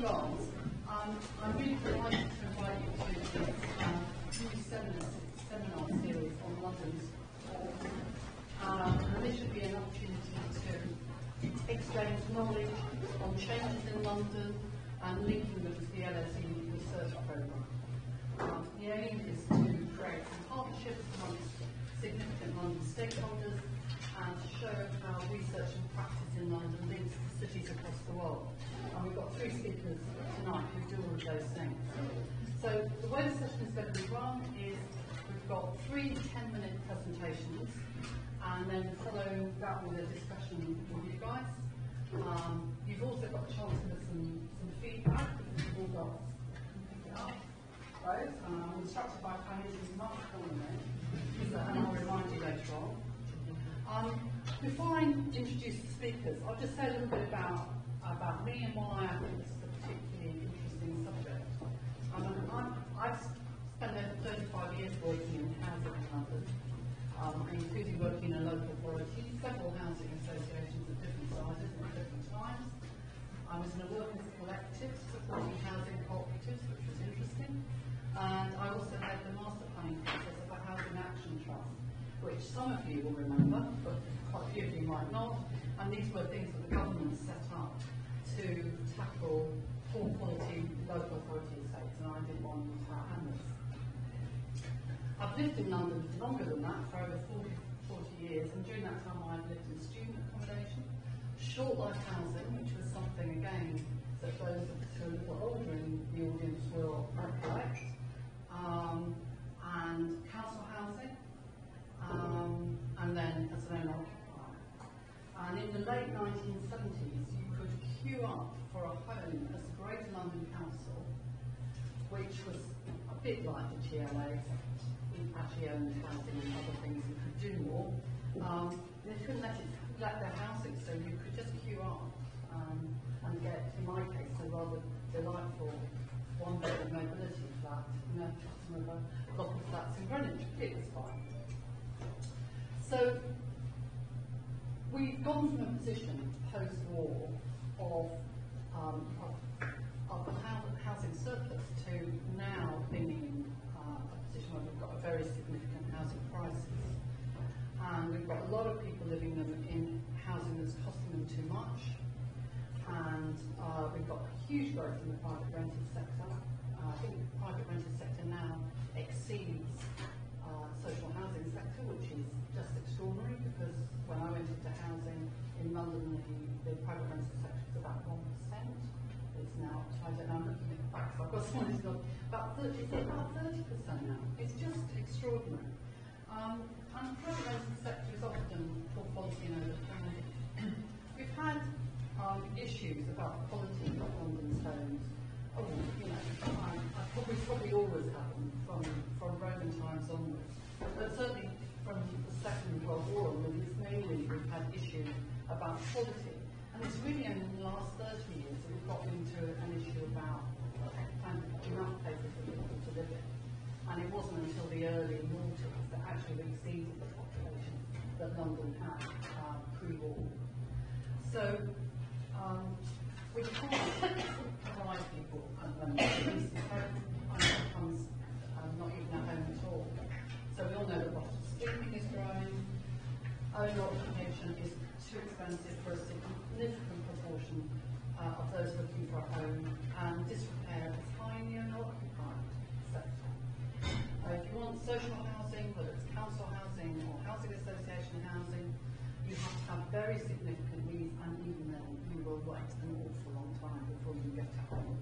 move on, I'm really delighted to invite you to this new seminar series on London's and this should be an opportunity to exchange knowledge on changes in London and linking them to the LSE research programme. The aim is to create some partnerships amongst significant London stakeholders and to show how research and practice in London links to cities across the world. And we've got 3 speakers tonight who do all of those things. So the way the session is going to be run is we've got 3 10-minute presentations, and then following that with a discussion with you guys. You've also got a chance to get some feedback because you've all got right? I'm instructed by Chinese Mark Corner, and I'll remind you later on. Before I introduce the speakers, I'll just say a little bit about me and why I think this is a particularly interesting subject. I've spent over 35 years working in housing in London, including working in local authorities, several housing associations of different sizes and at different times. I was in a workers' collective supporting housing cooperatives, which was interesting. And I also led the master planning process of a Housing Action Trust, which some of you will remember, but quite a few of you might not. And these were things that the government set up to tackle poor quality local authority estates, and I did one with our handlers. I've lived in London for longer than that, for over 40 years, and during that time I've lived in student accommodation, short life housing, which was something again that those who are a little older in the audience will recollect, and council housing, and then as an owner-occupier. And in the late 1970s, you could queue up for a home as the Greater London Council, which was a bit like the GLA, we actually owned housing and other things and could do more. They couldn't let their housing, so you could just queue up and get, in my case, a rather delightful one-bedroom mobility flat, some of a block of flats in Greenwich. It was fine. So we've gone from a position post-war of housing surplus to now being in a position where we've got a very significant housing crisis. And we've got a lot of people living in housing that's costing them too much. And we've got huge growth in the private rented sector. I think the private rented sector now exceeds social housing sector, which is just extraordinary because when I went into housing in London, the private rented sector was about 1%. It's now, I don't know, I'm looking at the facts, I've got someone who's got about 30%, it's about 30% now. It's just extraordinary. And the private rented sector is often poor quality and overcrowded. We've had issues about the quality of London's homes. Probably always happened from Roman times onwards. But certainly from the Second World War onwards, mainly we've had issues about quality. And it's really only in the last 30 years that we've got into an issue about enough places for people to live in. And it wasn't until the early noughties that actually exceeded the population that London had pre-war. So we can't provide people decent home, and sometimes not even a home at all. So we all know that cost of sleeping is growing, owner occupation is too expensive for a significant proportion of those looking for a home, and disrepair is high in the owner-occupied sector. If you want social housing, whether it's council housing or housing association housing, you have to have very significant needs, and even then you will wait an awful long time before you get a home.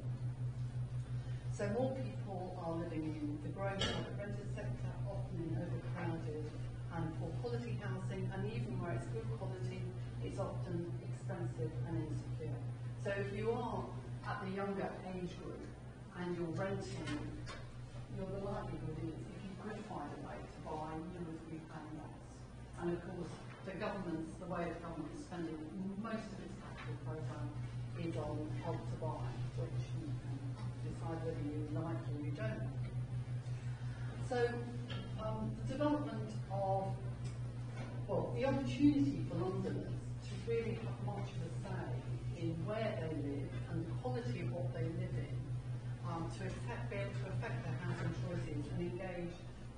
So more people are living in the growing private rented sector, often in overcrowded and poor quality housing, and even where it's good quality, it's often expensive and insecure. So if you are at the younger age group and you're renting, the likelihood is if you could find a way to buy, you would be paying less. And of course, the way the government is spending most of its capital programme is on Help to Buy, which you can decide whether you like or you don't. So the development of, the opportunity for Londoners to really have much of a say in where they live and the quality of what they live in, be able to affect their housing choices and engage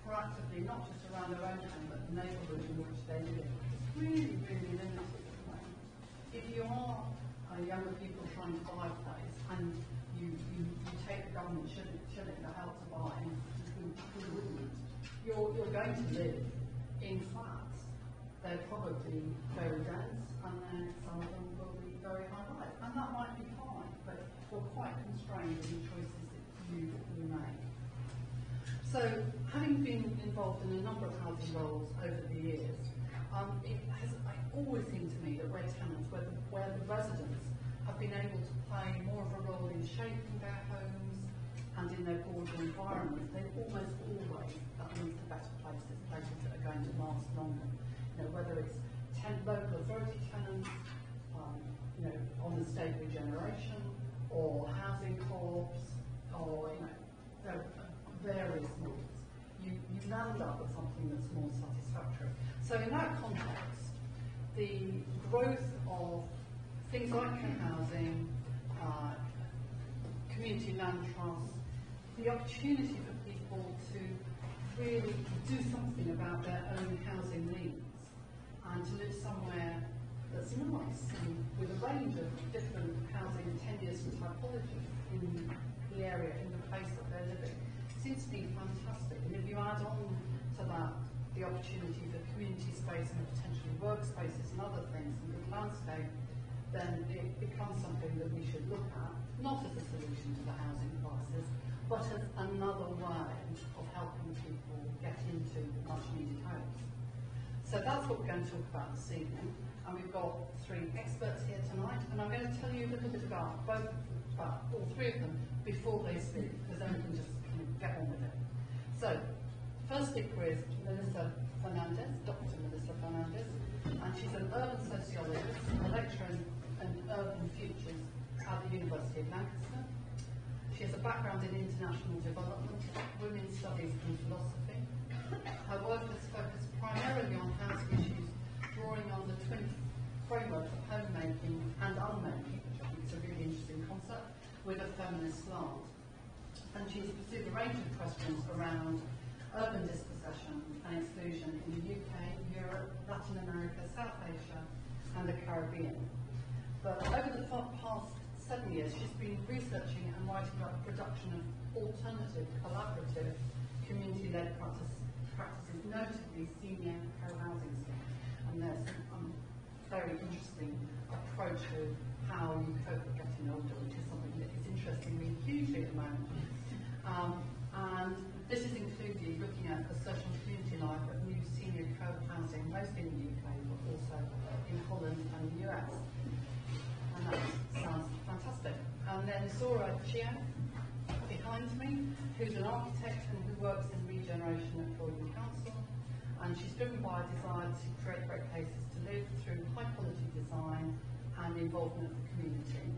proactively, not just around their own home, but the neighbourhood in which they live in. It's really, really limited at the moment. If you are younger people trying to buy a place and you take the government shilling to help to buy, who wouldn't, you're going to live in flats. They're probably very dense, and then some of them will be very high rise. And that might be fine, but you're quite constrained in the choices that you make. So, having been involved in a number of housing roles over the years, it always seemed to me that where tenants, where the residents have been able to play more of a role in shaping their homes and in their broader environment, they almost always, that means the better places that are going to last longer. Whether it's local authority tenants, on the state regeneration, or housing co-ops, or there are various models. You land up with something that's more satisfactory. So in that context, the growth of things like cohousing, community land trusts, the opportunity for people to really do something about their own housing needs and to live somewhere that's nice and with a range of different housing tenures and typologies in the area, in the place that they're living, seems to be fantastic. And if you add on to that the opportunity for community space and potentially workspaces and other things and good landscape, then it becomes something that we should look at, not as a solution to the housing crisis, but as another way of helping people get into much needed homes. So that's what we're going to talk about this evening. And we've got three experts here tonight, and I'm going to tell you a little bit about all three of them before they speak, because then we can just get on with it. So, first speaker is Melissa Fernandez, Dr. Melissa Fernandez, and she's an urban sociologist, a lecturer in urban futures at the University of Lancaster. She has a background in international development, women's studies and philosophy. Her work has focused primarily on housing issues, drawing on the twin framework of homemaking and unmaking, which I think is a really interesting concept, with a feminist slant. And she's pursued a range of questions around urban dispossession and exclusion in the UK, Europe, Latin America, South Asia, and the Caribbean. But over the past 7 years, she's been researching and writing about the production of alternative, collaborative, community-led practices, notably senior co-housing schemes. And there's a very interesting approach to how you cope with getting older, which is something that is interesting me hugely at the moment. And this is included looking at the social community life of new senior co-housing, mostly in the UK, but also in Holland and the US. And that sounds fantastic. And then Zora Chiang, behind me, who's an architect and who works in regeneration at Croydon Council. And she's driven by a desire to create great places to live through high-quality design and involvement of the community.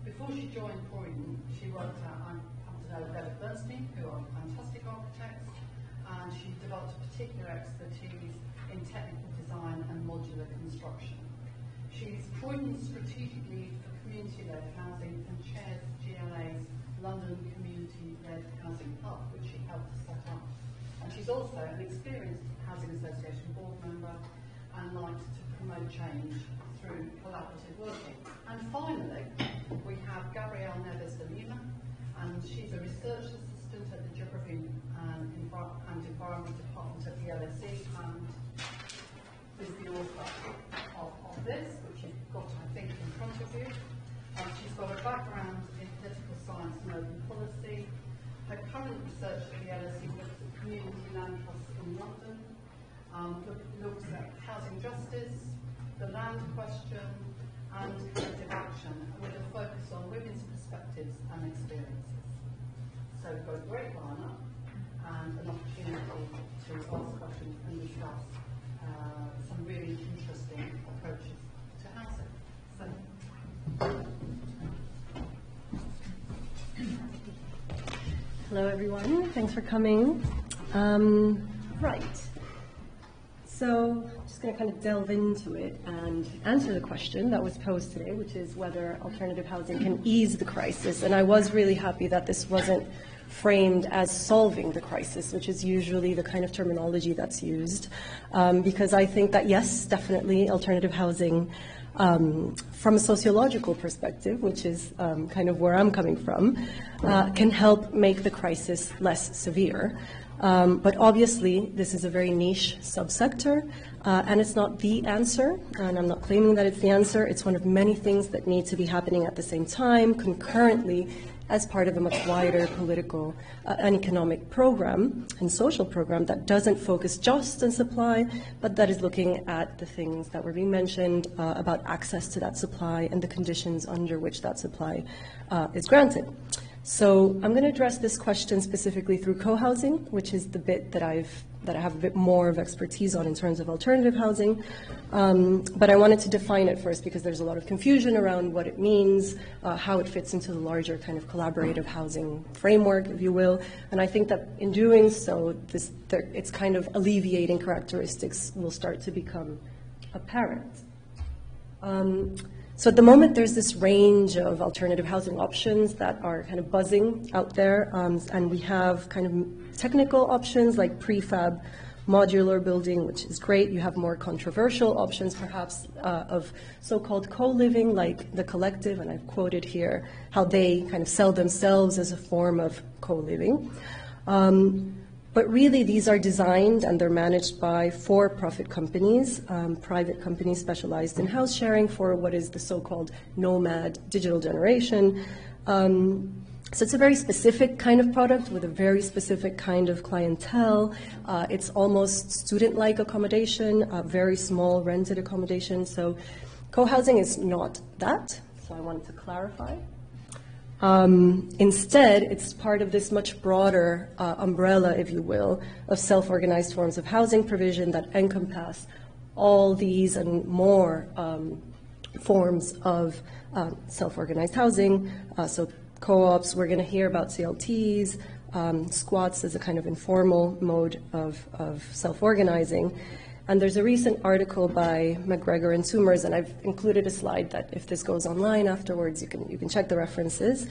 Before she joined Croydon, she worked at Better Bernstein, who are fantastic architects, and she developed a particular expertise in technical design and modular construction. She's Croydon's strategic lead for community-led housing and chairs GLA's London Community-Led Housing Hub, which she helped to set up. And she's also an experienced Housing Association board member and likes to promote change through collaborative working. And finally, we have Gabrielle Neves de Lima, and she's a research assistant at the Geography and Environment Department at the LSE, and is the author of this, which you've got, I think, in front of you. She's got a background in political science and urban policy. Her current research at the LSE looks at community land trusts in London, looks at housing justice, the land question, and collective action, with a focus on women's perspectives and experiences. So we've got a great lineup and an opportunity to ask questions and discuss some really interesting approaches to housing. So. Hello everyone, thanks for coming. Right, so just just going to kind of delve into it and answer the question that was posed today, which is whether alternative housing can ease the crisis. And I was really happy that this wasn't framed as solving the crisis, which is usually the kind of terminology that's used, because I think that, yes, definitely alternative housing, from a sociological perspective, which is kind of where I'm coming from, can help make the crisis less severe. But obviously, this is a very niche subsector, and it's not the answer, and I'm not claiming that it's the answer. It's one of many things that need to be happening at the same time, concurrently, as part of a much wider political and economic program and social program that doesn't focus just on supply, but that is looking at the things that were being mentioned about access to that supply and the conditions under which that supply is granted. So I'm going to address this question specifically through co-housing, which is the bit that I have a bit more of expertise on in terms of alternative housing. But I wanted to define it first because there's a lot of confusion around what it means, how it fits into the larger kind of collaborative housing framework, if you will. And I think that in doing so, it's kind of alleviating characteristics will start to become apparent. So at the moment, there's this range of alternative housing options that are kind of buzzing out there, and we have kind of technical options like prefab modular building, which is great. You have more controversial options, perhaps, of so-called co-living, like the Collective, and I've quoted here how they kind of sell themselves as a form of co-living. But really, these are designed and they're managed by for-profit companies, private companies specialized in house sharing for what is the so-called nomad digital generation. So it's a very specific kind of product with a very specific kind of clientele. It's almost student-like accommodation, very small rented accommodation. So co-housing is not that, so I wanted to clarify. Instead, it's part of this much broader umbrella, if you will, of self-organized forms of housing provision that encompass all these and more forms of self-organized housing. So co-ops, we're going to hear about CLTs, squats as a kind of informal mode of self-organizing. And there's a recent article by McGregor and Toomers, and I've included a slide that if this goes online afterwards, you can check the references,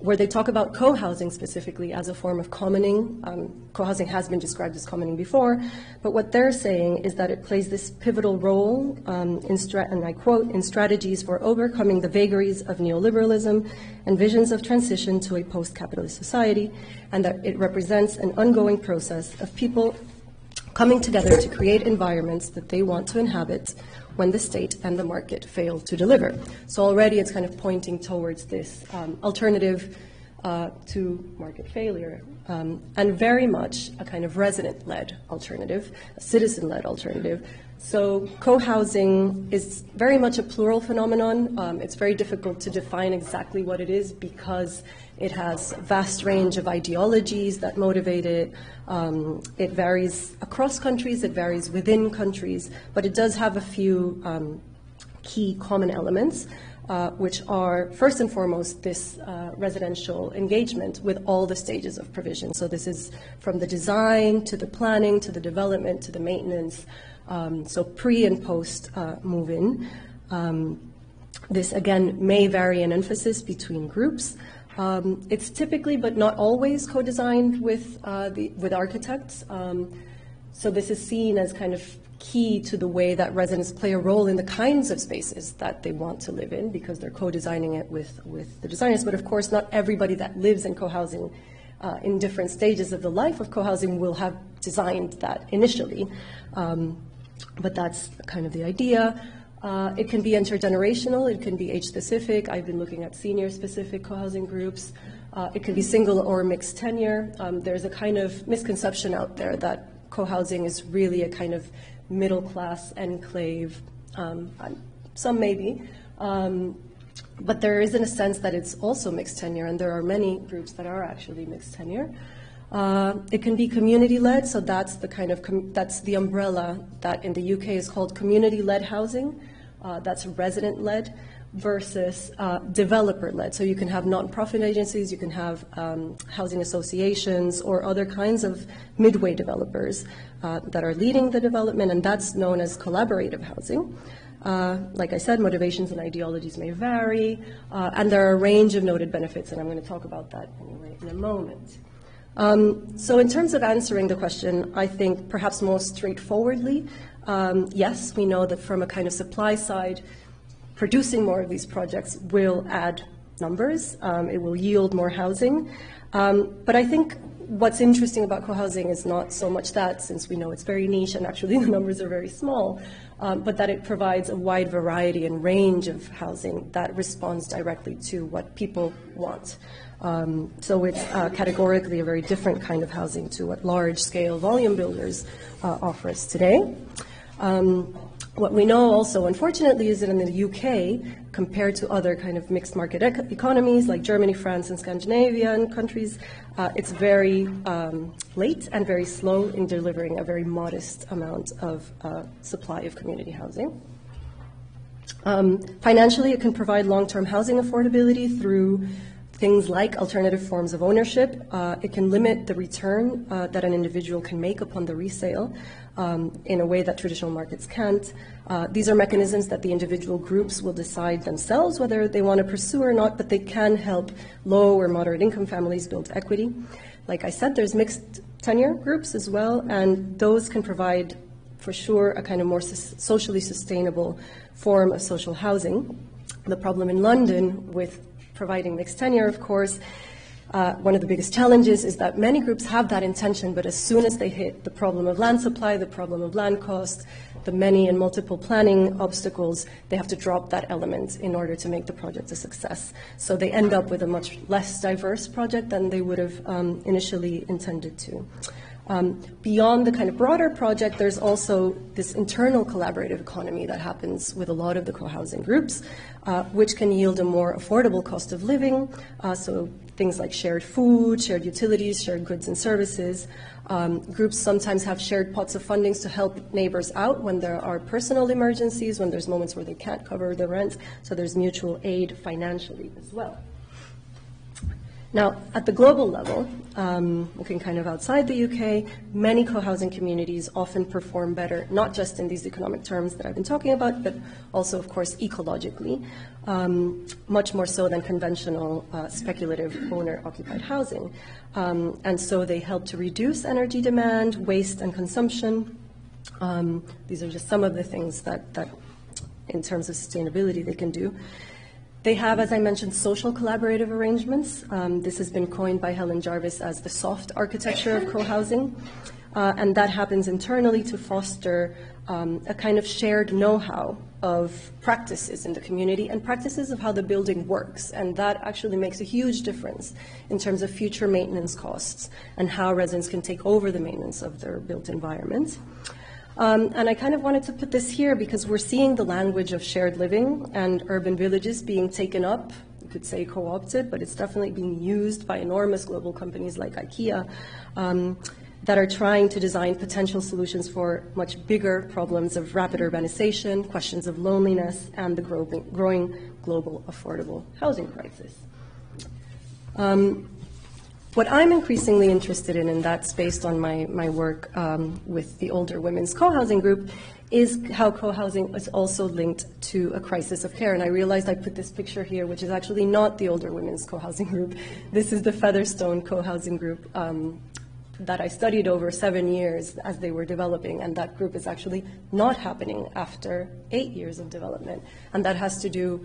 where they talk about co-housing specifically as a form of commoning. Co-housing has been described as commoning before, but what they're saying is that it plays this pivotal role, and I quote, in strategies for overcoming the vagaries of neoliberalism and visions of transition to a post-capitalist society, and that it represents an ongoing process of people coming together to create environments that they want to inhabit when the state and the market fail to deliver. So already it's kind of pointing towards this alternative to market failure, and very much a kind of resident-led alternative, a citizen-led alternative. So co-housing is very much a plural phenomenon. It's very difficult to define exactly what it is because it has a vast range of ideologies that motivate it. It varies across countries, it varies within countries, but it does have a few key common elements, which are first and foremost this residential engagement with all the stages of provision. So this is from the design to the planning to the development to the maintenance, so pre and post move-in. This again may vary in emphasis between groups. It's typically, but not always, co-designed with architects. So this is seen as kind of key to the way that residents play a role in the kinds of spaces that they want to live in because they're co-designing it with the designers. But of course, not everybody that lives in co-housing in different stages of the life of co-housing will have designed that initially. But that's kind of the idea. It can be intergenerational, it can be age-specific. I've been looking at senior-specific co-housing groups. It can be single or mixed tenure. There's a kind of misconception out there that co-housing is really a kind of middle-class enclave. Some maybe. But there is in a sense that it's also mixed tenure, and there are many groups that are actually mixed tenure. It can be community-led, so that's the kind of that's the umbrella that in the UK is called community-led housing. that's resident-led, versus developer-led. So you can have nonprofit agencies, you can have housing associations, or other kinds of midway developers that are leading the development, and that's known as collaborative housing. Like I said, motivations and ideologies may vary, and there are a range of noted benefits, and I'm going to talk about that anyway in a moment. So in terms of answering the question, I think perhaps most straightforwardly, yes, we know that from a kind of supply side, producing more of these projects will add numbers, it will yield more housing, but I think what's interesting about cohousing is not so much that, since we know it's very niche and actually the numbers are very small, but that it provides a wide variety and range of housing that responds directly to what people want. So it's categorically a very different kind of housing to what large-scale volume builders offer us today. What we know also, unfortunately, is that in the UK, compared to other kind of mixed market economies like Germany, France, and Scandinavian countries, it's very late and very slow in delivering a very modest amount of supply of community housing. Financially, it can provide long-term housing affordability through things like alternative forms of ownership. It can limit the return that an individual can make upon the resale in a way that traditional markets can't. These are mechanisms that the individual groups will decide themselves whether they want to pursue or not, but they can help low or moderate income families build equity. Like I said, there's mixed tenure groups as well, and those can provide, for sure, a kind of more socially sustainable form of social housing. The problem in London with providing mixed tenure, of course, one of the biggest challenges is that many groups have that intention, but as soon as they hit the problem of land supply, the problem of land cost, the many and multiple planning obstacles, they have to drop that element in order to make the project a success. So they end up with a much less diverse project than they would have initially intended to. Beyond the kind of broader project, there's also this internal collaborative economy that happens with a lot of the co-housing groups, which can yield a more affordable cost of living. So things like shared food, shared utilities, shared goods and services. Groups sometimes have shared pots of fundings to help neighbors out when there are personal emergencies, when there's moments where they can't cover the rent. So there's mutual aid financially as well. Now, at the global level, looking kind of outside the UK, many co-housing communities often perform better, not just in these economic terms that I've been talking about, but also, of course, ecologically, much more so than conventional speculative owner-occupied housing. And so they help to reduce energy demand, waste, and consumption. These are just some of the things that in terms of sustainability, they can do. They have, as I mentioned, social collaborative arrangements. This has been coined by Helen Jarvis as the soft architecture of co-housing. And that happens internally to foster a kind of shared know-how of practices in the community and practices of how the building works. And that actually makes a huge difference in terms of future maintenance costs and how residents can take over the maintenance of their built environment. And I kind of wanted to put this here because we're seeing the language of shared living and urban villages being taken up, you could say co-opted, but it's definitely being used by enormous global companies like IKEA that are trying to design potential solutions for much bigger problems of rapid urbanization, questions of loneliness, and the growing global affordable housing crisis. What I'm increasingly interested in, and that's based on my work with the Older Women's Co-housing Group, is how co-housing is also linked to a crisis of care. And I realized I put this picture here, which is actually not the Older Women's Co-housing Group. This is the Featherstone Co-housing Group that I studied over 7 years as they were developing, and that group is actually not happening after 8 years of development. And that has to do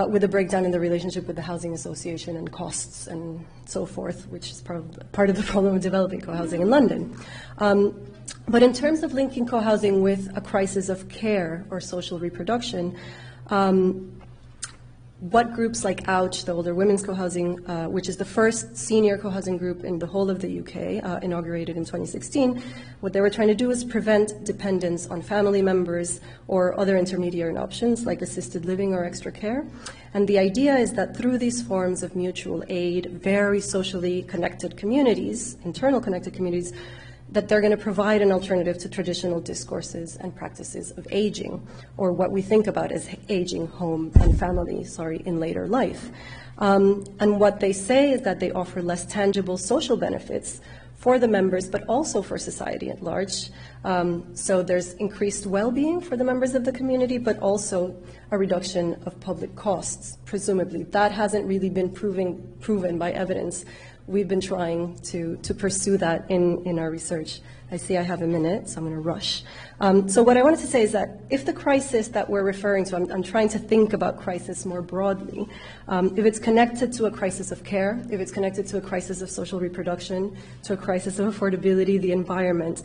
with a breakdown in the relationship with the housing association and costs and so forth, which is part of the problem of developing co-housing in London. But in terms of linking co-housing with a crisis of care or social reproduction, what groups like OUCH, the Older Women's Co-housing, which is the first senior co-housing group in the whole of the UK, inaugurated in 2016, what they were trying to do is prevent dependence on family members or other intermediary options like assisted living or extra care. And the idea is that through these forms of mutual aid, very socially connected communities, internal connected communities, that they're going to provide an alternative to traditional discourses and practices of aging, or what we think about as aging home and family, in later life. And what they say is that they offer less tangible social benefits for the members, but also for society at large. So there's increased well-being for the members of the community, but also a reduction of public costs, presumably. That hasn't really been proven by evidence. We've been trying to pursue that in our research. I see I have a minute, so I'm going to rush. So what I wanted to say is that if the crisis that we're referring to, I'm trying to think about crisis more broadly, if it's connected to a crisis of care, if it's connected to a crisis of social reproduction, to a crisis of affordability, the environment,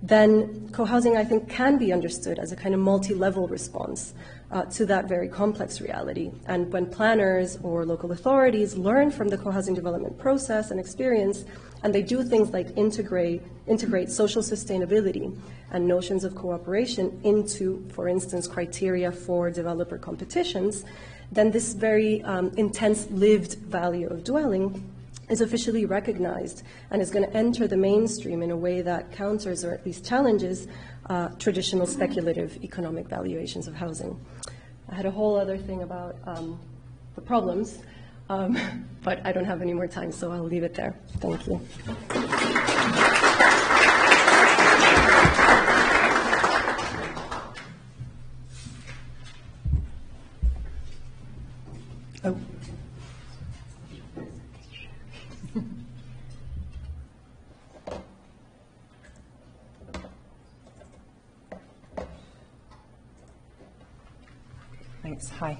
then cohousing, I think, can be understood as a kind of multi-level response to that very complex reality. And when planners or local authorities learn from the cohousing development process and experience, and they do things like integrate social sustainability and notions of cooperation into, for instance, criteria for developer competitions, then this very intense lived value of dwelling is officially recognized and is going to enter the mainstream in a way that counters, or at least challenges, traditional speculative economic valuations of housing. I had a whole other thing about the problems, but I don't have any more time, so I'll leave it there. Thank you. Oh. Thanks. Hi.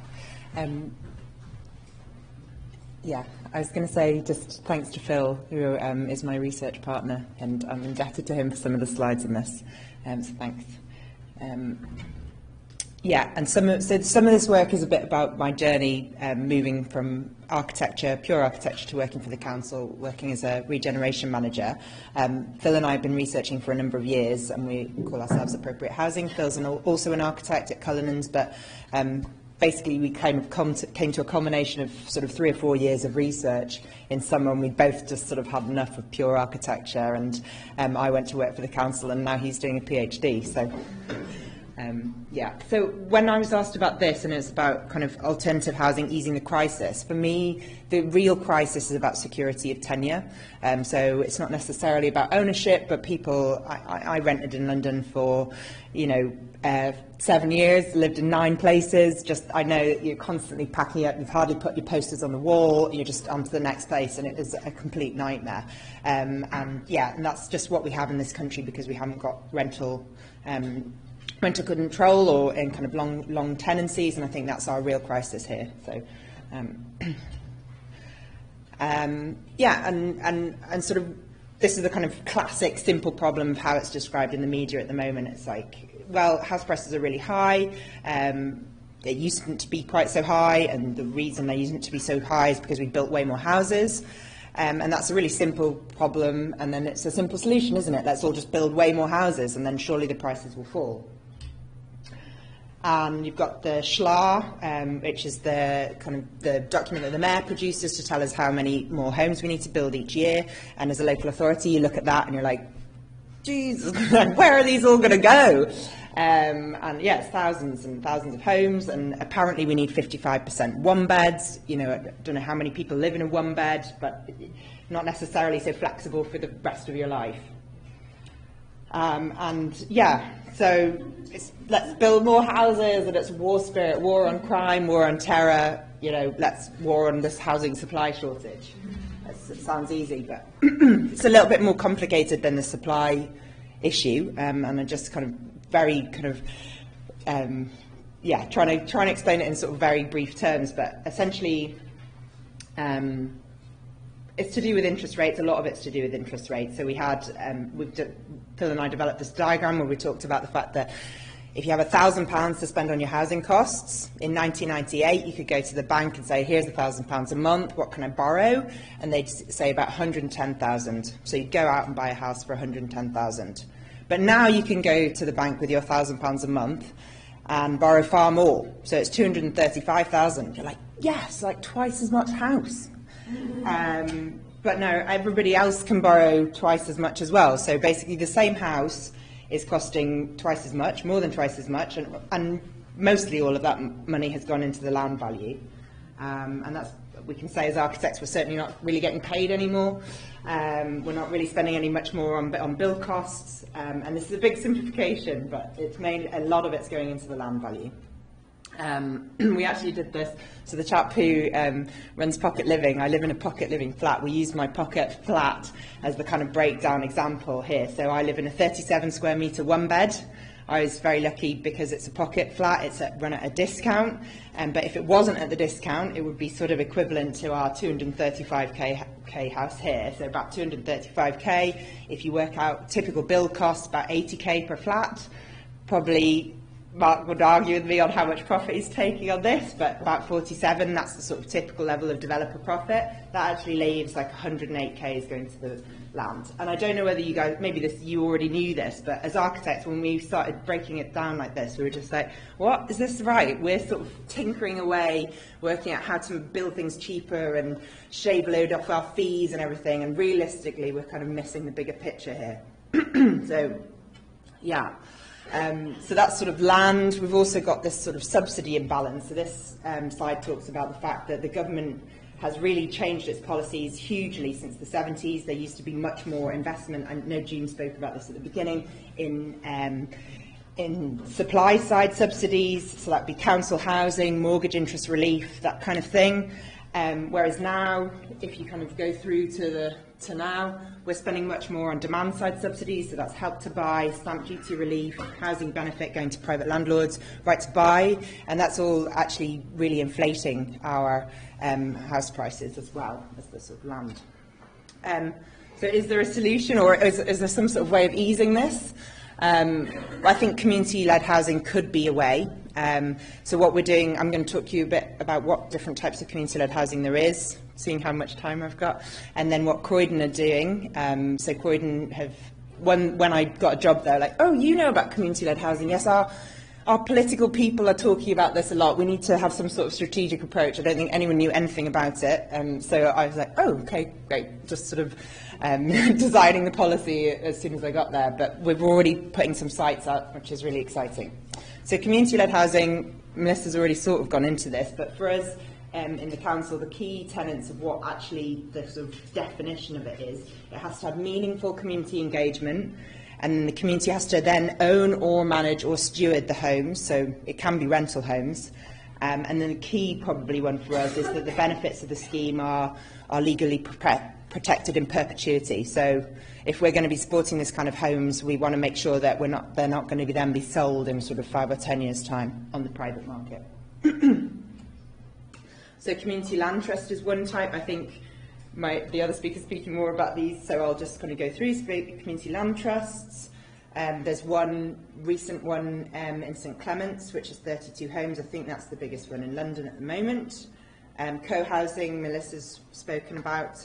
Yeah, I was going to say just thanks to Phil, who is my research partner, and I'm indebted to him for some of the slides in this. So thanks. Yeah, and some of this work is a bit about my journey moving from architecture, pure architecture, to working for the council, working as a regeneration manager. Phil and I have been researching for a number of years, and we call ourselves Appropriate Housing. Phil's also an architect at Cullinan's, but basically we kind of came to a combination of sort of 3 or 4 years of research in summer, and we both just sort of had enough of pure architecture, and I went to work for the council, and now he's doing a PhD. So. Yeah, so when I was asked about this, and it's about kind of alternative housing easing the crisis, for me, the real crisis is about security of tenure. So it's not necessarily about ownership, but people, I rented in London for, 7 years, lived in 9 places. Just, I know that you're constantly packing up, you've hardly put your posters on the wall, you're just on to the next place, and it is a complete nightmare. And that's just what we have in this country because we haven't got rental control or in kind of long tenancies, and I think that's our real crisis here. So, and sort of this is the kind of classic simple problem of how it's described in the media at the moment. It's like, well, house prices are really high. They used to be quite so high, and the reason they used to be so high is because we built way more houses. And that's a really simple problem, and then it's a simple solution, isn't it? Let's all just build way more houses, and then surely the prices will fall. You've got the SHLA, which is the kind of the document that the mayor produces to tell us how many more homes we need to build each year. And as a local authority, you look at that and you're like, Jesus, where are these all going to go? And yeah, it's thousands and thousands of homes, and apparently we need 55% one beds. I don't know how many people live in a one bed, but not necessarily so flexible for the rest of your life. So let's build more houses, and it's war spirit, war on crime, war on terror, let's war on this housing supply shortage. It sounds easy, but it's a little bit more complicated than the supply issue, and I'm just kind of very kind of, trying to explain it in sort of very brief terms, but essentially it's to do with interest rates. A lot of it's to do with interest rates. So we had, Phil and I developed this diagram where we talked about the fact that if you have £1,000 to spend on your housing costs, in 1998 you could go to the bank and say, here's £1,000 a month, what can I borrow? And they'd say about 110,000. So you'd go out and buy a house for 110,000. But now you can go to the bank with your £1,000 a month and borrow far more. So it's 235,000. You're like, yes, like twice as much house. but no, everybody else can borrow twice as much as well. So basically the same house is costing twice as much, more than twice as much, and mostly all of that money has gone into the land value. And that's, we can say as architects, we're certainly not really getting paid anymore. We're not really spending any much more on build costs. And this is a big simplification, but it's made a lot of it's going into the land value. We actually did this, so the chap who runs Pocket Living, I live in a Pocket Living flat, we used my Pocket flat as the kind of breakdown example here. So I live in a 37 square metre one bed. I was very lucky because it's a Pocket flat, it's run at a discount, but if it wasn't at the discount, it would be sort of equivalent to our 235k house here, so about 235k. If you work out typical build costs, about 80k per flat. Probably Mark would argue with me on how much profit he's taking on this, but about 47, that's the sort of typical level of developer profit. That actually leaves like 108k is going to the land. And I don't know whether you guys, maybe you already knew this, but as architects, when we started breaking it down like this, we were just like, what, is this right? We're sort of tinkering away, working out how to build things cheaper and shave a load off our fees and everything, and realistically, we're kind of missing the bigger picture here. So, yeah. So that's sort of land. We've also got this sort of subsidy imbalance. So this slide talks about the fact that the government has really changed its policies hugely since the 70s. There used to be much more investment, and I know June spoke about this at the beginning, in supply side subsidies, so that'd be council housing, mortgage interest relief, that kind of thing. Whereas now, if you kind of go through to now, we're spending much more on demand side subsidies, so that's help to buy, stamp duty relief, housing benefit going to private landlords, right to buy, and that's all actually really inflating our house prices as well as the sort of land. So is there a solution, or is there some sort of way of easing this? I think community-led housing could be a way. So what we're doing, I'm going to talk to you a bit about what different types of community-led housing there is, seeing how much time I've got, and then what Croydon are doing. So Croydon have, when I got a job there, like, oh, you know about community-led housing. Yes, our political people are talking about this a lot. We need to have some sort of strategic approach. I don't think anyone knew anything about it. So I was like, oh, okay, great. Just sort of designing the policy as soon as I got there. But we're already putting some sites out, which is really exciting. So community-led housing, Melissa's already sort of gone into this, but for us in the council, the key tenets of what actually the sort of definition of it is, it has to have meaningful community engagement, and the community has to then own or manage or steward the homes, so it can be rental homes. And then the key probably one for us is that the benefits of the scheme are legally protected in perpetuity. So if we're going to be supporting this kind of homes, we want to make sure that they're not going to then be sold in sort of 5 or 10 years' time on the private market. So community land trust is one type. I think the other speaker's speaking more about these, so I'll just kind of go through community land trusts. There's one recent one in St Clement's, which is 32 homes. I think that's the biggest one in London at the moment. Co-housing, Melissa's spoken about.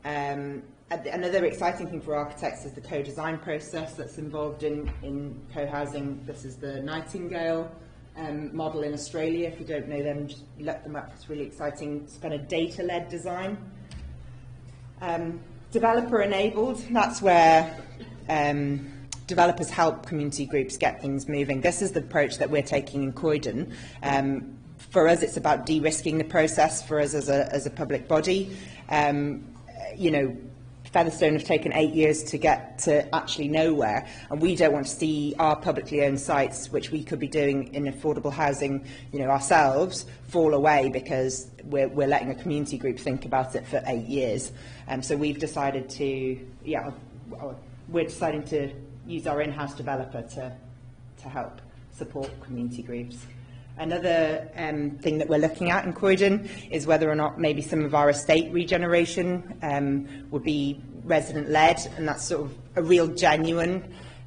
Another exciting thing for architects is the co-design process that's involved in co-housing. This is the Nightingale model in Australia. If you don't know them, just look them up. It's really exciting. It's kind of data-led design. Developer-enabled, that's where developers help community groups get things moving. This is the approach that we're taking in Croydon. For us, it's about de-risking the process for us as a public body. You know, Featherstone have taken 8 years to get to actually nowhere, and we don't want to see our publicly owned sites, which we could be doing in affordable housing, you know, ourselves, fall away because we're letting a community group think about it for 8 years. So we've decided to, we're deciding to use our in-house developer to help support community groups. Another thing that we're looking at in Croydon is whether or not maybe some of our estate regeneration would be resident-led, and that's sort of a real genuine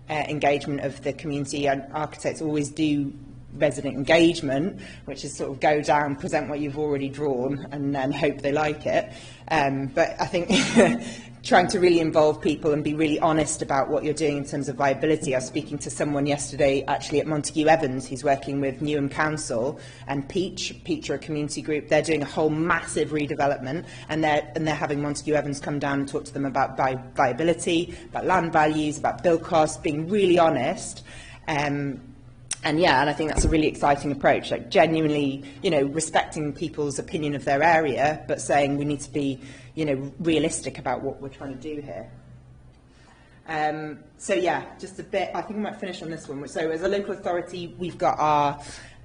engagement of the community. And architects always do resident engagement, which is sort of go down, present what you've already drawn, and then hope they like it. But I think trying to really involve people and be really honest about what you're doing in terms of viability. I was speaking to someone yesterday actually at Montague Evans, who's working with Newham Council and Peach are a community group. They're doing a whole massive redevelopment, and they're having Montague Evans come down and talk to them about viability, about land values, about build costs, being really honest. And I think that's a really exciting approach, like genuinely, respecting people's opinion of their area, but saying we need to be, realistic about what we're trying to do here. Just a bit, I think I might finish on this one. So as a local authority, we've got our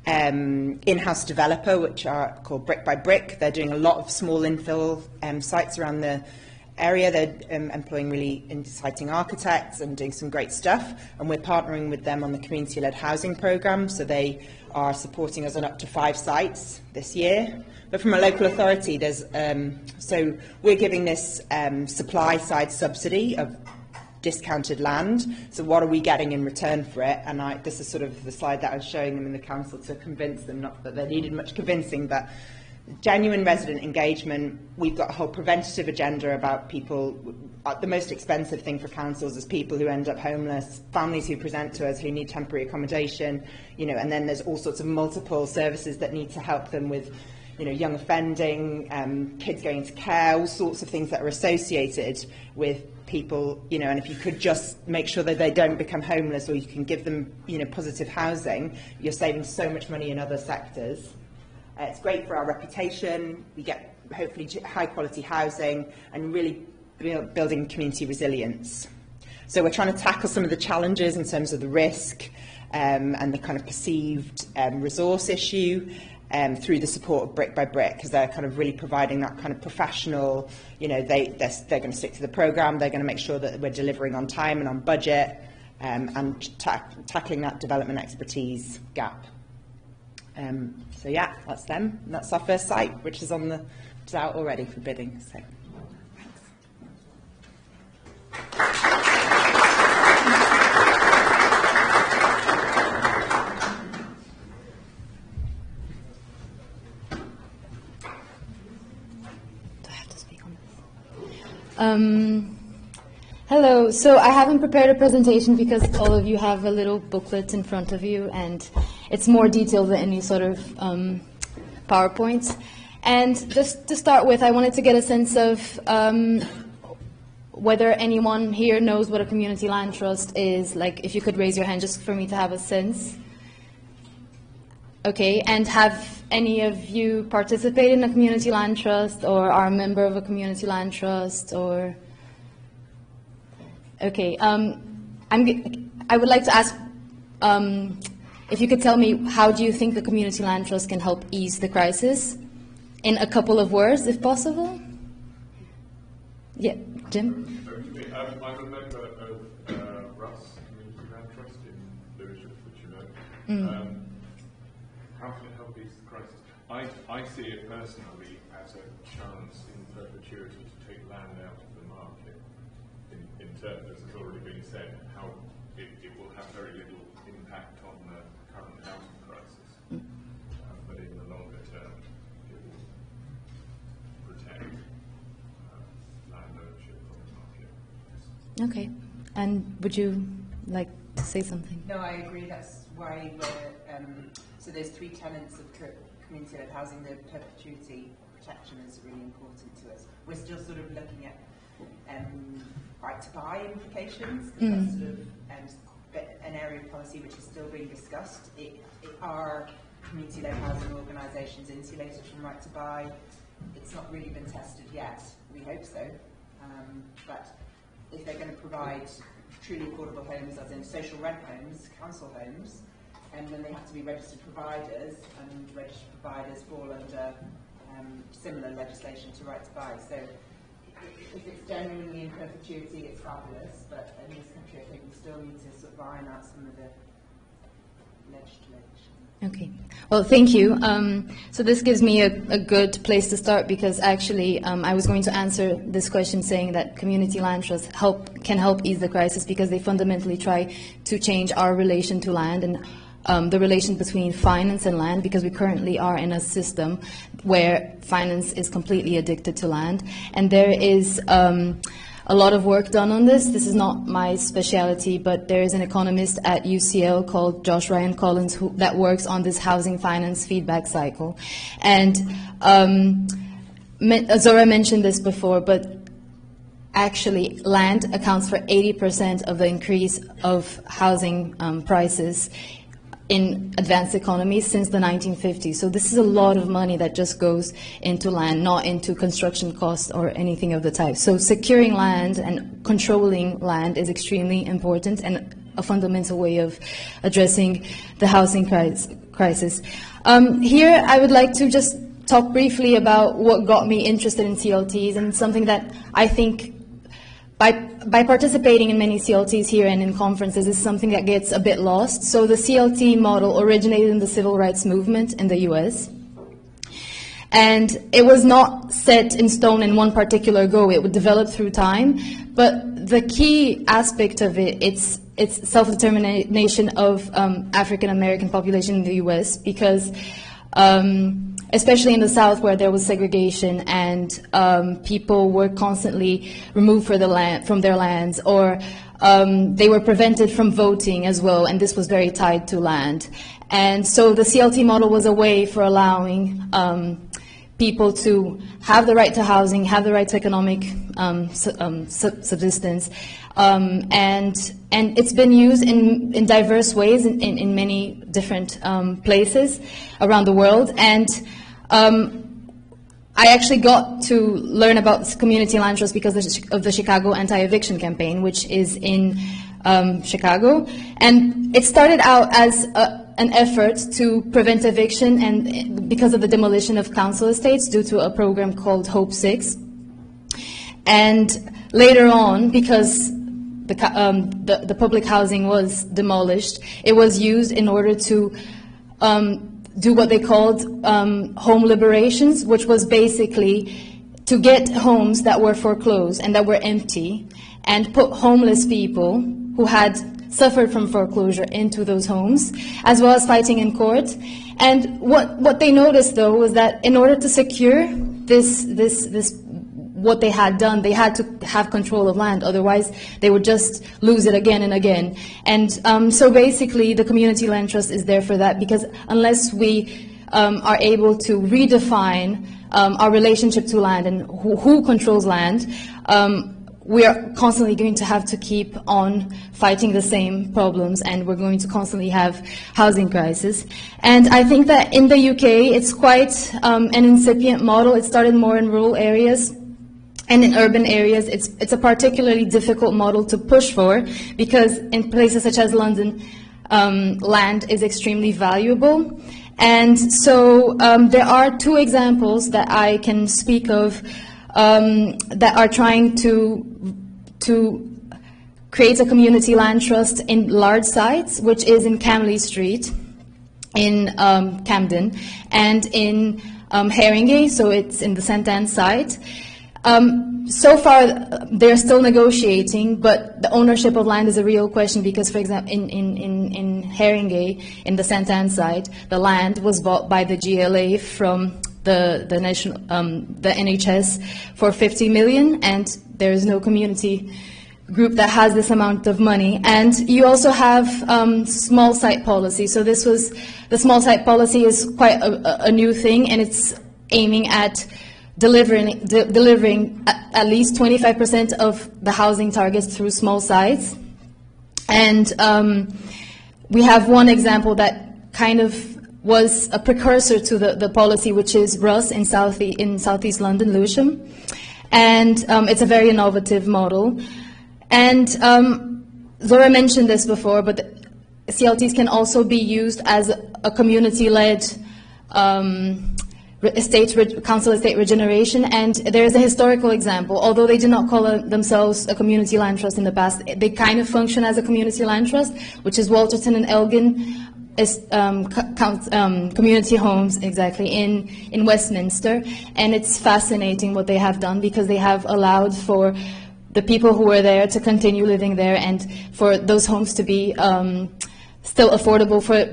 in-house developer, which are called Brick by Brick. They're doing a lot of small infill sites around the area. They're employing really exciting architects and doing some great stuff, and we're partnering with them on the community-led housing programme, so they are supporting us on up to 5 sites this year. But from a local authority, there's so we're giving this supply-side subsidy of discounted land. So what are we getting in return for it? And this is sort of the slide that I was showing them in the council to convince them, not that they needed much convincing, but genuine resident engagement. We've got a whole preventative agenda about people. The most expensive thing for councils is people who end up homeless, families who present to us who need temporary accommodation, and then there's all sorts of multiple services that need to help them with, young offending, kids going into care, all sorts of things that are associated with people, and if you could just make sure that they don't become homeless, or you can give them, positive housing, you're saving so much money in other sectors. It's great for our reputation. We get hopefully high quality housing and really building community resilience. So we're trying to tackle some of the challenges in terms of the risk and the kind of perceived resource issue through the support of Brick by Brick, because they're kind of really providing that kind of professional, they're going to stick to the programme, they're going to make sure that we're delivering on time and on budget, and tackling that development expertise gap. That's them. And that's our first site, which is it's out already for bidding. So. Do I have to speak on this? Hello. So I haven't prepared a presentation because all of you have a little booklet in front of you, and it's more detailed than any sort of PowerPoint. And just to start with, I wanted to get a sense of whether anyone here knows what a community land trust is. Like, if you could raise your hand just for me to have a sense. Okay, and have any of you participated in a community land trust, or are a member of a community land trust, or... Okay, I would like to ask if you could tell me, how do you think the community land trust can help ease the crisis? In a couple of words, if possible. Yeah, Jim? Okay, I'm a member of Russ Community Land Trust in Lewisham, which you know. How can it help ease the crisis? I see it personally as a chance in perpetuity to take land out of the market. In terms, as has already been said, how it will have very little impact on the current housing crisis, but in the longer term, it will protect land ownership on the market. Okay, and would you like to say something? No, I agree. That's why we're, so there's 3 tenets of community-led housing. The perpetuity protection is really important to us. We're still sort of looking at right to buy implications, because that's sort of an area of policy which is still being discussed. Are community-led housing organisations insulated from right to buy? It's not really been tested yet. We hope so. But if they're going to provide truly affordable homes, as in social rent homes, council homes, and then they have to be registered providers, and registered providers fall under similar legislation to right to buy. So if it's genuinely in perpetuity, it's fabulous, but in this country, I think we still need to sort of iron out some of the legislation. Okay. Well, thank you. So this gives me a good place to start, because actually I was going to answer this question saying that community land trusts can help ease the crisis, because they fundamentally try to change our relation to land and the relation between finance and land, because we currently are in a system where finance is completely addicted to land. And there is a lot of work done on this. This is not my specialty, but there is an economist at UCL called Josh Ryan Collins that works on this housing finance feedback cycle. And Zora mentioned this before, but actually land accounts for 80% of the increase of housing prices in advanced economies since the 1950s. So this is a lot of money that just goes into land, not into construction costs or anything of the type. So securing land and controlling land is extremely important and a fundamental way of addressing the housing crisis. Here I would like to just talk briefly about what got me interested in CLTs, and something that I think by participating in many CLTs here and in conferences is something that gets a bit lost. So the CLT model originated in the civil rights movement in the US. And it was not set in stone in one particular go. It would develop through time. But the key aspect of it, it's self-determination of African American population in the US, because especially in the South, where there was segregation and people were constantly removed from their lands, or they were prevented from voting as well, and this was very tied to land. And so the CLT model was a way for allowing people to have the right to housing, have the right to economic subsistence, and it's been used in diverse ways in many different places around the world. And I actually got to learn about community land trust because of the Chicago anti-eviction campaign, which is in Chicago. And it started out as an effort to prevent eviction, and because of the demolition of council estates due to a program called Hope 6. And later on, because the public housing was demolished, it was used in order to do what they called home liberations, which was basically to get homes that were foreclosed and that were empty and put homeless people who had suffered from foreclosure into those homes, as well as fighting in court. And what they noticed, though, was that in order to secure this what they had done, they had to have control of land, otherwise they would just lose it again and again. And so basically the community land trust is there for that, because unless we are able to redefine our relationship to land and who controls land, we are constantly going to have to keep on fighting the same problems, and we're going to constantly have housing crisis. And I think that in the UK it's quite an incipient model. It started more in rural areas. And in urban areas, it's a particularly difficult model to push for, because in places such as London, land is extremely valuable. And so there are two examples that I can speak of that are trying to create a community land trust in large sites, which is in Camley Street in Camden, and in Haringey, so it's in the St. Anne's site. So far, they're still negotiating, but the ownership of land is a real question, because, for example, in Haringey, in the St. Anne's site, the land was bought by the GLA from the NHS for 50 million, and there is no community group that has this amount of money. And you also have small site policy. So the small site policy is quite a new thing, and it's aiming at delivering at least 25% of the housing targets through small sites. And we have one example that kind of was a precursor to the policy, which is Russ in Southeast London, Lewisham. And it's a very innovative model. And Zora mentioned this before, but CLTs can also be used as a community-led council estate regeneration. And there is a historical example. Although they did not call themselves a community land trust in the past, they kind of function as a community land trust, which is Walterton and Elgin community homes, exactly, in Westminster. And it's fascinating what they have done, because they have allowed for the people who were there to continue living there, and for those homes to be still affordable for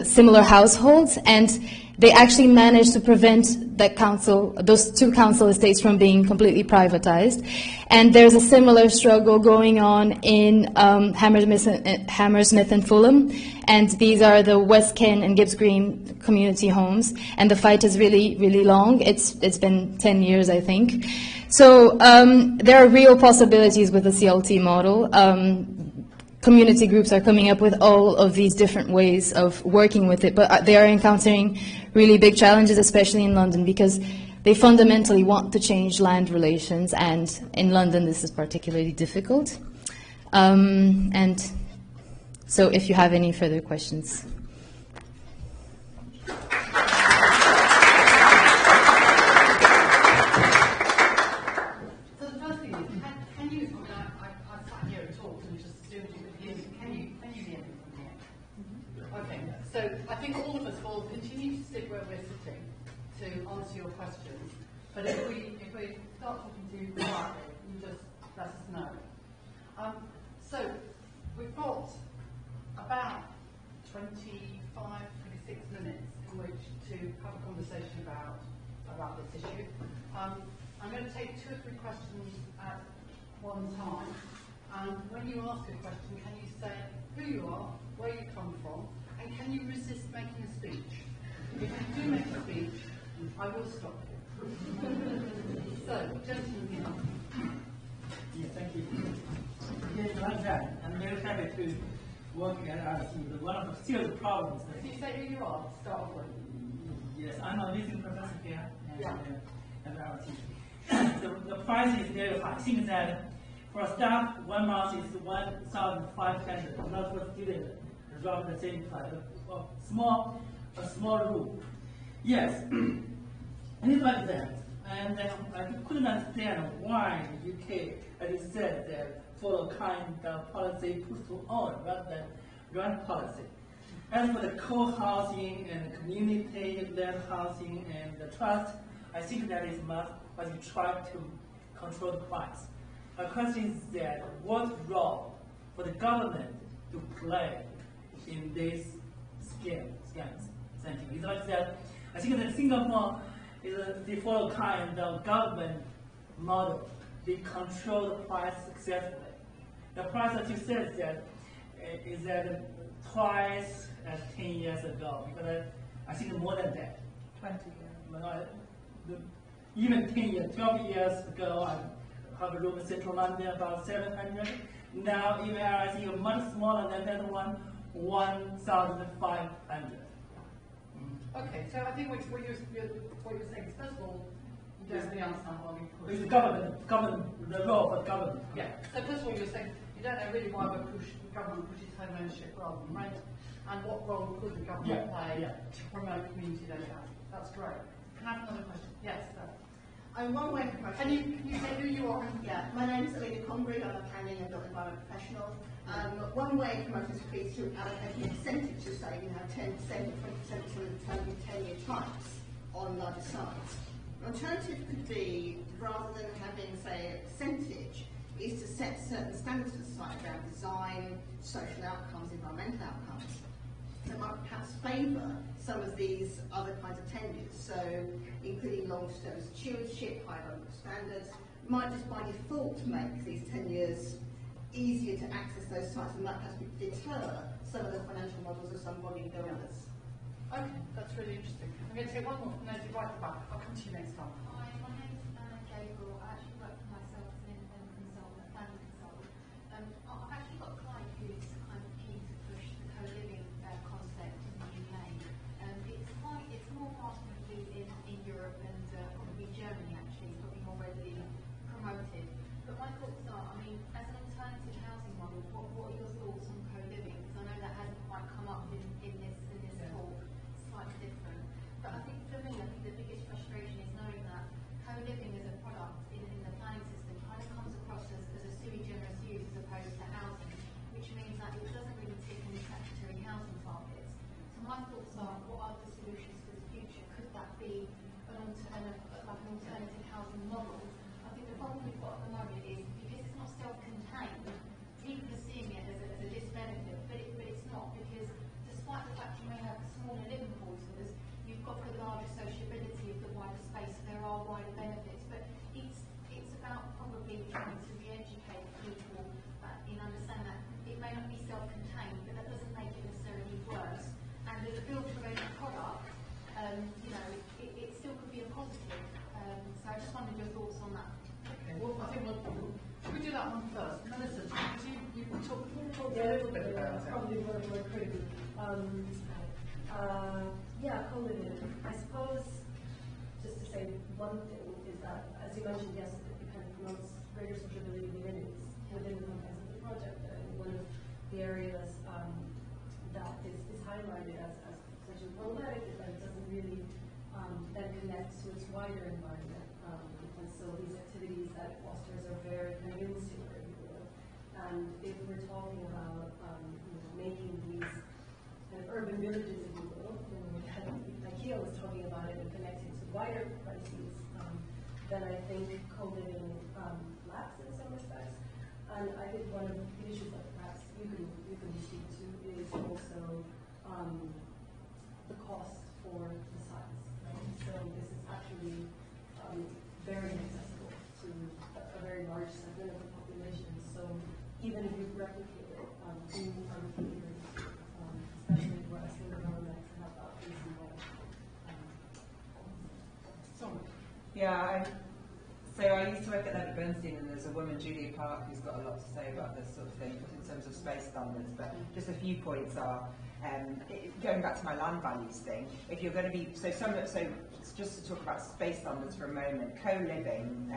similar households, and they actually managed to prevent that those two council estates from being completely privatized. And there's a similar struggle going on in Hammersmith and Fulham, and these are the West Kent and Gibbs Green community homes, and the fight is really, really long. It's been 10 years, I think. So there are real possibilities with the CLT model. Community groups are coming up with all of these different ways of working with it, but they are encountering really big challenges, especially in London, because they fundamentally want to change land relations, and in London this is particularly difficult. And so if you have any further questions. So I think all of us will continue to sit where we're sitting to answer your questions. But if we start talking to you quietly, you just let us know. So we've got about 25, 26 minutes in which to have a conversation about this issue. I'm going to take 2 or 3 questions at one time. And when you ask a question, can you say who you are, where you come from, and can you resist making a speech? If you do make a speech, I will stop you. So, gentlemen here. Yes, thank you. Yes, like that. I'm very happy to work at RC, but one of the serious problems that... Can you say who you are to start off with? Yes, I'm a visiting professor here at RC. The price is very high. I think that for staff, 1 month is 1,500, not for students. Around the same price, a small room. Yes, and it's like that. And I couldn't understand why the UK, as you said, that follow kind of policy push to own rather than rent policy. As for the co-housing and community-led housing and the trust, I think that is must, but you try to control the price. My question is that what role for the government to play in this scams? Thank you. It's like that. I think that Singapore is the follow kind of government model. They control the price successfully. The price that you said that is that twice as 10 years ago, because I think more than that. 20 years. Even 10 years, 12 years ago, I have a room in central London about 700. Now, even I think much smaller than that one, 1,500. Okay, so I think what you're saying is, first of all, you don't really understand why we push. It's the government, the role for the government. Yeah, so first of all, you're saying you don't know really why the government pushes home ownership rather than rent, and what role could the government play to promote community-led housing. That's great. Can I have another question? Yes, sir. One way for Can you say who you are? Yeah, my name is Alina Conbury. I'm a planning and built environment professional. One way to promote this is through allocating a percentage, to say you have 10% or 20% for the 10-year types on larger sites. An alternative could be, rather than having, say, a percentage, is to set certain standards for the site around design, social outcomes, environmental outcomes, that might perhaps favour some of these other kinds of tenures. So, including long-term stewardship, high environmental standards, might just by default make these 10 years easier to access those sites, and that has to deter some of the financial models of some volume builders. Okay, that's really interesting. I'm going to take one more from Nancy right at the back. I'll come to you next time. Hi, my name's Gabriel. I actually work for myself as an independent consultant, a planning consultant. I've actually got a client who's kind of keen to push the co-living concept in the UK. It's more fast-moving in Europe and probably Germany actually, probably more readily promoted. But my thoughts are, I mean, as an alternative housing model, what are your thoughts on co-living? Because I know that hasn't quite come up in this talk. It's slightly different. But I think for me, the biggest frustration is knowing that co-living as a product in the planning system kind of comes across as a sui generis use as opposed to housing, which means that it doesn't really tick any statutory housing targets. So my thoughts are, what are the solutions for the future? Could that be an alternative housing model? I think the problem we've got at the moment is, because it's not self-contained, people are seeing it as a disbenefit, but it's not, because despite the fact you may have that one first. Melissa, you can talk a little bit about it. Probably more critically. Yeah, co-living. I suppose, just to say one thing, is that, as you mentioned, yes, it kind of promotes greater sociability within the context of the project. And one of the areas that is highlighted as potentially problematic is that it doesn't really then connect to its wider environment. And so these activities that it fosters are very kind of insular, if you will. And if we're talking about making these kind of urban villages, if you will, like Kia was talking about it and connecting to wider crises, then I think co-living lacks in some respects. And I think one of the issues that perhaps you can speak to is also the cost for the sites. Right? So this is actually very accessible to a very large segment of the population. So even if you replicate it in other theaters, especially where I see the government to have that reason why. Yeah, so I used to work at Leonard Bernstein, and there's a woman, Julia Park, who's got a lot to say about this sort of thing in terms of space standards. But just a few points are, going back to my land values thing, if you're going to be, so just to talk about space standards for a moment, co-living,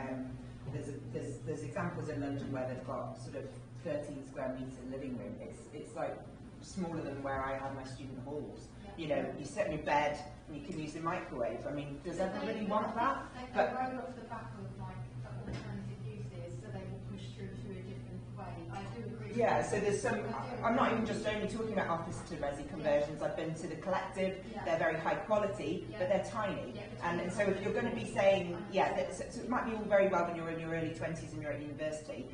there's examples in London where they've got sort of 13 square metre living room. It's like smaller than where I have my student halls. You know, you sit in your bed and you can use the microwave. I mean, does everybody want that? They roll off the back of like alternative uses, so they will push through to a different way. I do agree. Yeah, so there's some. I'm not even just only talking about office to resi conversions. I've been to the Collective. They're very high quality, but they're tiny. And so if you're going to be saying, so it might be all very well when you're in your early 20s and you're at university.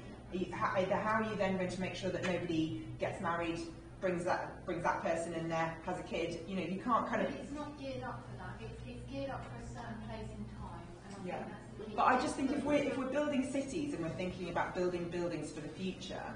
How are you then going to make sure that nobody gets married, brings that person in there, has a kid? You know, you can't kind of. But it's not geared up for that. It's geared up for a certain place in time. And I think that's the key. But I just think if we're building cities and we're thinking about building buildings for the future,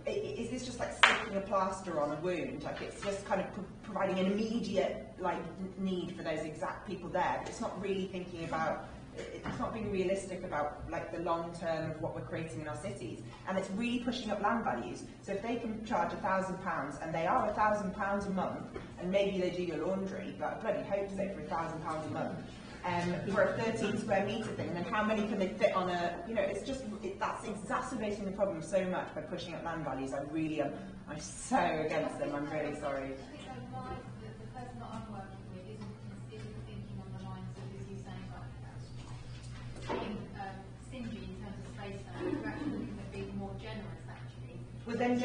is this just like sticking a plaster on a wound? Like it's just kind of providing an immediate like need for those exact people there, but it's not really thinking about. It's not being realistic about like the long term of what we're creating in our cities, and it's really pushing up land values. So if they can charge £1,000, and they are £1,000 a month, and maybe they do your laundry, but I bloody hope so for £1,000 a month, for a 13 square metre thing, then how many can they fit on a? You know, it's just that's exacerbating the problem so much by pushing up land values. I really am. I'm so against them. I'm really sorry. I think the person that I'm working with isn't thinking on the lines of, as you saying, like being stingy in terms of space. We're actually looking at being more generous, actually. Well, then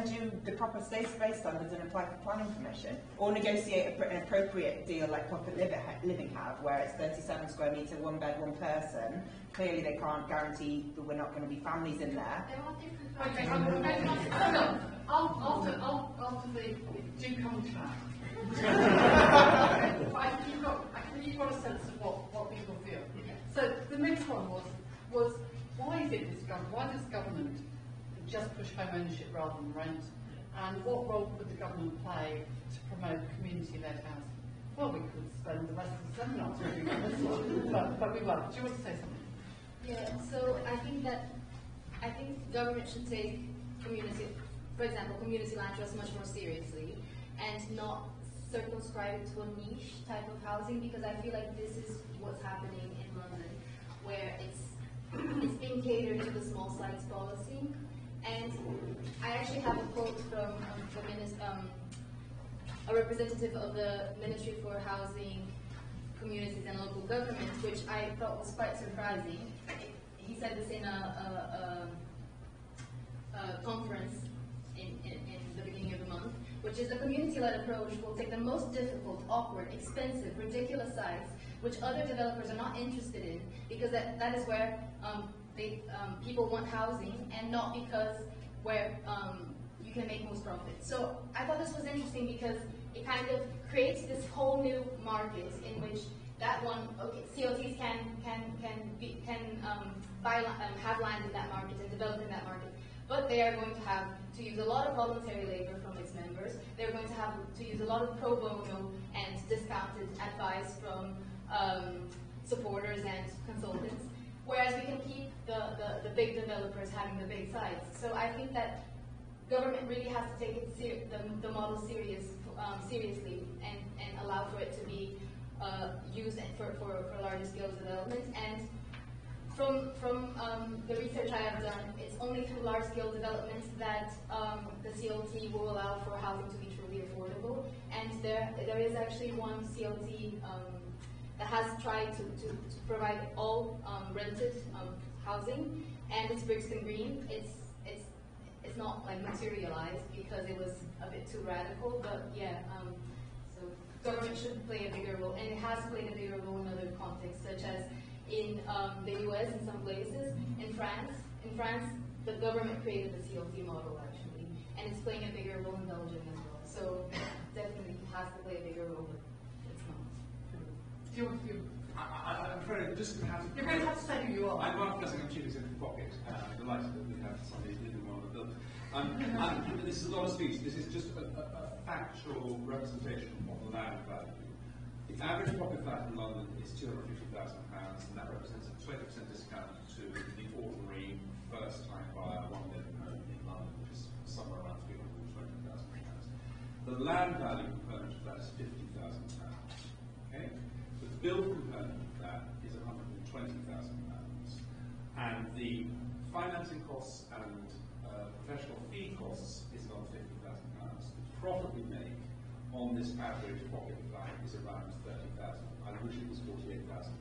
do the proper space standards and apply for planning permission, or negotiate an appropriate deal like Pocket Living have, where it's 37 square metre, one bed, one person. Clearly, they can't guarantee that we're not going to be families in there. There are different. Okay, after the do contract. I think you've got a sense of what people feel. So the next one was why does government just push home ownership rather than rent? And what role could the government play to promote community-led housing? Well, we could spend the rest of the seminar talking about this one, but we won't. Do you want to say something? Yeah, so I think government should take community, for example, community land trust much more seriously, and not circumscribe it to a niche type of housing, because I feel like this is what's happening in London, where it's being catered to the small sites policy. And I actually have a quote from a representative of the Ministry for Housing, Communities and Local Government, which I thought was quite surprising. He said this in a conference in the beginning of the month, which is a community-led approach will take the most difficult, awkward, expensive, ridiculous sites, which other developers are not interested in, because that is where people want housing, and not because where you can make most profit. So I thought this was interesting because it kind of creates this whole new market in which that one, COTs can buy have land in that market and develop in that market, but they are going to have to use a lot of voluntary labor from its members. They're going to have to use a lot of pro bono and discounted advice from supporters and consultants. whereas we can keep the big developers having the big sites. So I think that government really has to take it the model seriously and allow for it to be used for larger scale development. And from the research I have done, it's only through large scale development that the CLT will allow for housing to be truly affordable. And there is actually one CLT that has tried to provide all rented housing, and it's Brixton Green. It's not like materialized because it was a bit too radical, but yeah. So government should play a bigger role, and it has played a bigger role in other contexts, such as in the US in some places. In France, the government created the CLT model actually, and it's playing a bigger role in Belgium as well. So definitely has to play a bigger role, but it's not. I'm afraid just have to. You're going to have to say who you are. I'm Mark Blessing, I'm Chief Executive Pocket. I'm delighted that we have somebody living on the building. This is not a speech, this is just a factual representation of the land value. The average pocket flat in London is £250,000, and that represents a 20% discount to the ordinary first-time buyer one-bedroom home in London, which is somewhere around £320,000. The land value component of that is £50,000. Okay? The build component of that is £120,000, and the financing costs and professional fee costs is another £50,000. The profit we make on this average pocket flat is around £30,000. I wish it was £48,000.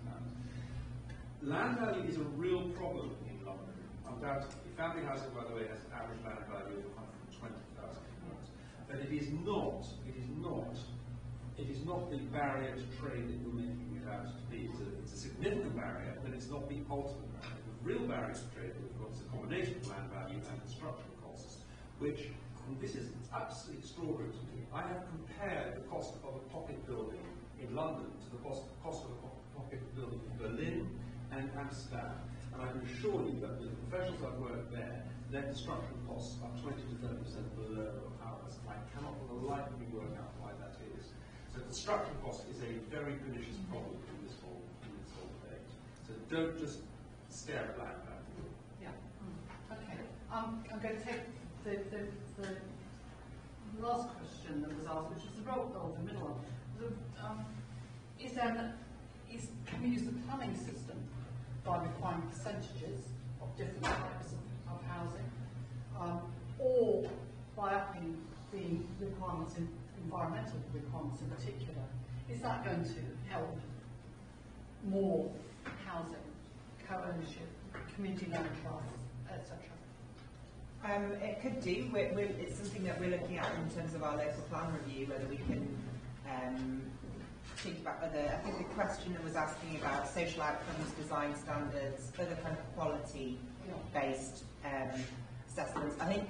Land value is a real problem in London. Undoubtedly, family housing, by the way, has an average land value of £120,000. But it is not the barrier to trade that you're making it out to be. It's a significant barrier, but it's not the ultimate barrier. The real barrier to trade that we've got is a combination of land value and construction costs, which, and this is absolutely extraordinary to me, I have compared the cost of a pocket building in London to the cost of a pocket building in Berlin and Amsterdam, and I can assure you that with the professionals I've worked there, their construction costs are 20 to 30% below ours. I cannot for the life of me work out why that is. So construction cost is a very pernicious problem in this whole debate. So don't just stare at land value. Yeah. Okay. I'm going to take the last question that was asked, which is the role of the middle one. Can we use the planning system by requiring percentages of different types of housing, or by upping the requirements, environmental requirements in particular? Is that going to help more housing, co-ownership, community land trusts, etc.? It could do. It's something that we're looking at in terms of our local plan review, whether we can think about whether, I think the question that was asking about social outcomes, design standards, other kind of quality-based assessments. I think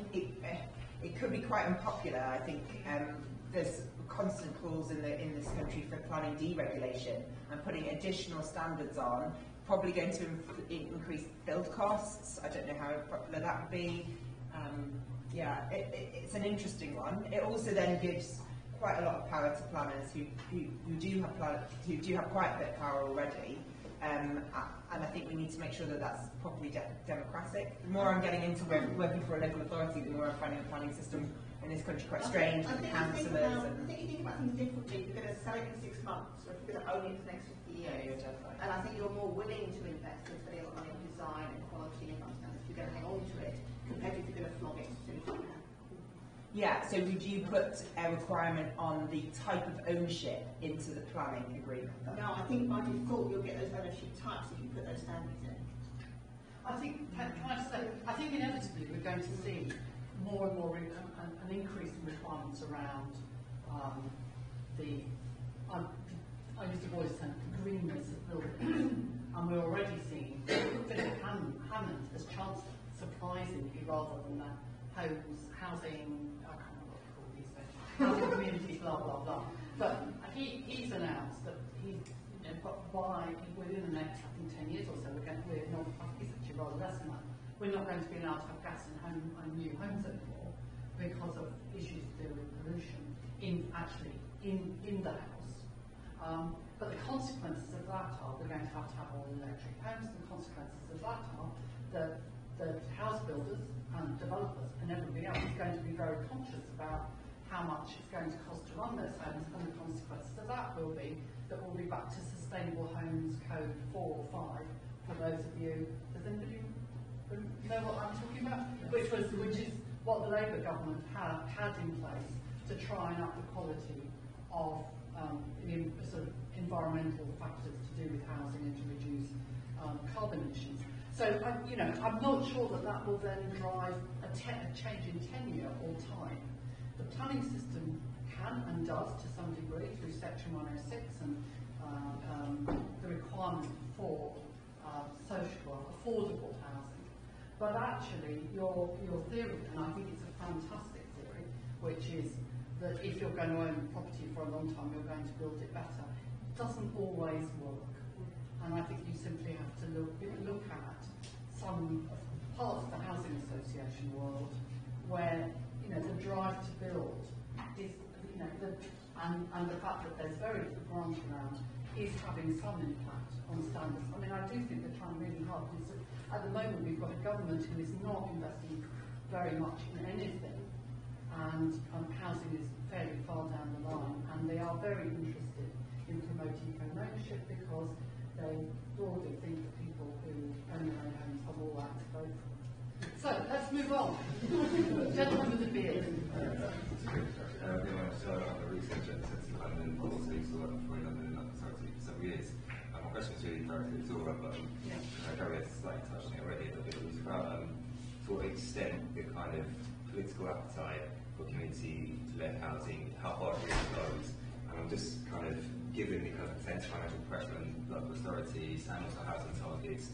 it could be quite unpopular. I think there's constant calls in this country for planning deregulation, and putting additional standards on probably going to increase build costs. I don't know how popular that would be. It's an interesting one. It also then gives quite a lot of power to planners who do have quite a bit of power already, and I think we need to make sure that that's properly democratic. The more I'm getting into working for a local authority, the more I'm finding the planning system in this country quite strange, with councillors. I think you think about things differently. If you're going to sell it in 6 months, or if you're going to own it for the next 50 years. Yeah, you're dead right. And I think you're more willing to invest in spending a lot of money on design and quality and if you're going to hang on to it, compared to if you're going to flog it as soon as you can. Yeah, so would you put a requirement on the type of ownership into the planning agreement? No, I think by default you'll get those ownership types if you put those standards in. I think, can I just say, I think inevitably we're going to see more and more an increase in requirements around I use the voice term, greenness of buildings, and we're already seeing Philip Hammond as Chancellor, surprisingly, rather than that housing, I can't remember what they call these things, housing communities, blah, blah, blah. But he's announced that within the next, I think, 10 years or so, we're not, I think it's actually rather less than that, we're not going to be allowed to have gas in new homes anymore because of issues to do with pollution in the house. But the consequences of that are we're going to have all electric homes. The consequences of that are that the house builders and developers and everybody else is going to be very conscious about how much it's going to cost to run those homes, and the consequences of that will be that we'll be back to Sustainable Homes Code 4 or 5, for those of you, does anybody know what I'm talking about? Which is what the Labour government had in place to try and up the quality of the sort of environmental factors to do with housing and to reduce carbon emissions. So, I'm not sure that will then drive a change in tenure or time. The planning system can and does to some degree through Section 106 and the requirement for social, affordable housing. But actually, your theory, and I think it's a fantastic theory, which is that if you're going to own property for a long time, you're going to build it better, doesn't always work. And I think you simply have to look at some parts of the housing association world where the drive to build is, and the fact that there's very little grant around is having some impact on standards. I mean, I do think they're trying really hard. At the moment, we've got a government who is not investing very much in anything, and housing is fairly far down the line, and they are very interested in promoting home ownership because they broadly think that people who own their own homes have all that to vote for. So, let's move on. Gentleman with the beard. So I'm a researcher at Central London, also used to work for London Authority for several years. My question is really directed to all of them. Gary has slightly touched on it already a little bit. It was about to what extent the kind of political appetite for community-led housing, how far it really goes. And I'm just kind of given the kind of intense financial pressure on local authorities and also housing targets,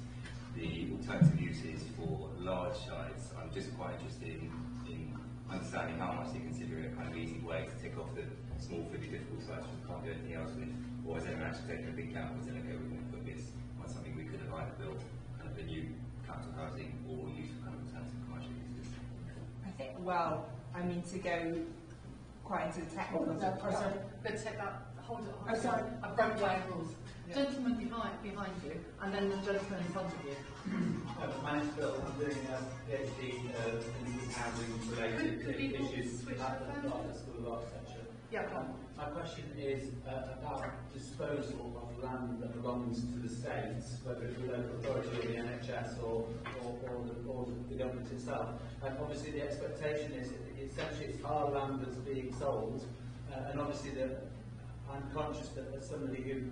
the alternative uses for large sites. I'm just quite interested in understanding how much they consider it a kind of easy way to tick off the small, really difficult sites we can't do anything else with, or is anyone actually taking a big count and saying, okay, we're going to put this on something we could have either built kind of a new council housing or use kind of alternative commercial uses? I think, well, I mean, to go quite into the technical. Let's take that. Hold on. Oh, sorry. I broke my rules. Yeah. Gentleman behind you, and then the gentleman in front of you. My name's Bill. I'm doing a PhD in housing-related issues at the School of Architecture. Yeah. My question is about disposal of land that belongs to the states, whether it's the local authority or the NHS or the government itself. And obviously, the expectation is essentially it's our land that's being sold, and obviously I'm conscious that as somebody who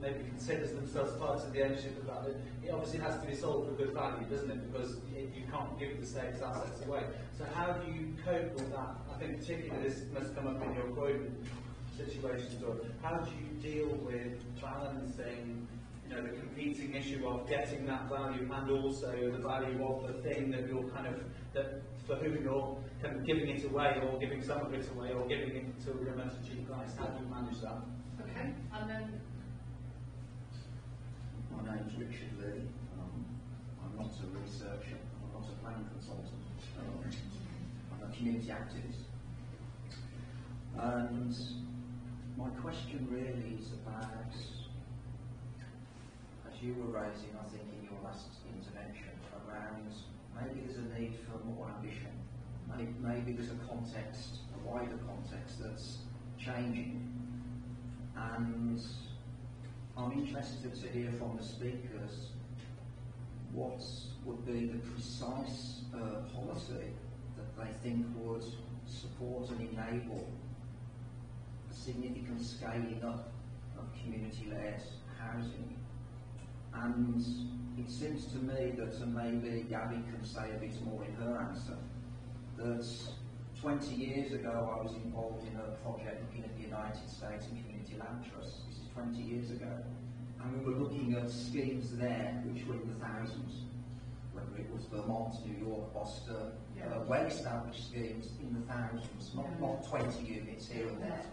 maybe considers themselves part of the ownership of that, it obviously has to be sold for good value, doesn't it? Because you can't give the state's assets away. So how do you cope with that? I think particularly this must come up in your Croydon situations. Or how do you deal with balancing, the competing issue of getting that value and also the value of the thing that you're for whom you're kind of giving it away, or giving some of it away, or giving it to a much cheap price? How do you manage that? Okay, and then. My name's Richard Lee. I'm not a researcher. I'm not a planning consultant. I'm a community activist. And my question really is about, as you were raising, I think, in your last intervention, around maybe there's a need for more ambition. Maybe there's a context, a wider context that's changing. And I'm interested to hear from the speakers what would be the precise policy that they think would support and enable a significant scaling up of community-led housing. And it seems to me that, and maybe Gabby can say a bit more in her answer, that 20 years ago I was involved in a project looking at the United States and Community Land Trusts. 20 years ago, and we were looking at schemes there which were in the thousands, whether it was Vermont, New York, Boston, well-established schemes in the thousands, not 20 units here and there.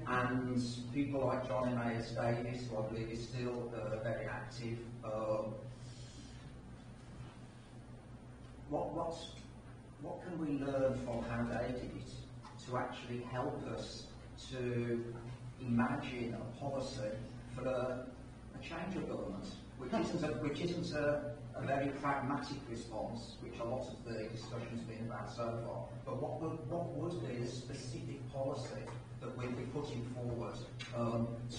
And people like John Emmaus Davis, who I believe is still very active, what can we learn from how they did it to actually help us to imagine a policy for a change of government, which isn't a very pragmatic response, which a lot of the discussion's been about so far, but what would be a specific policy that we'd be putting forward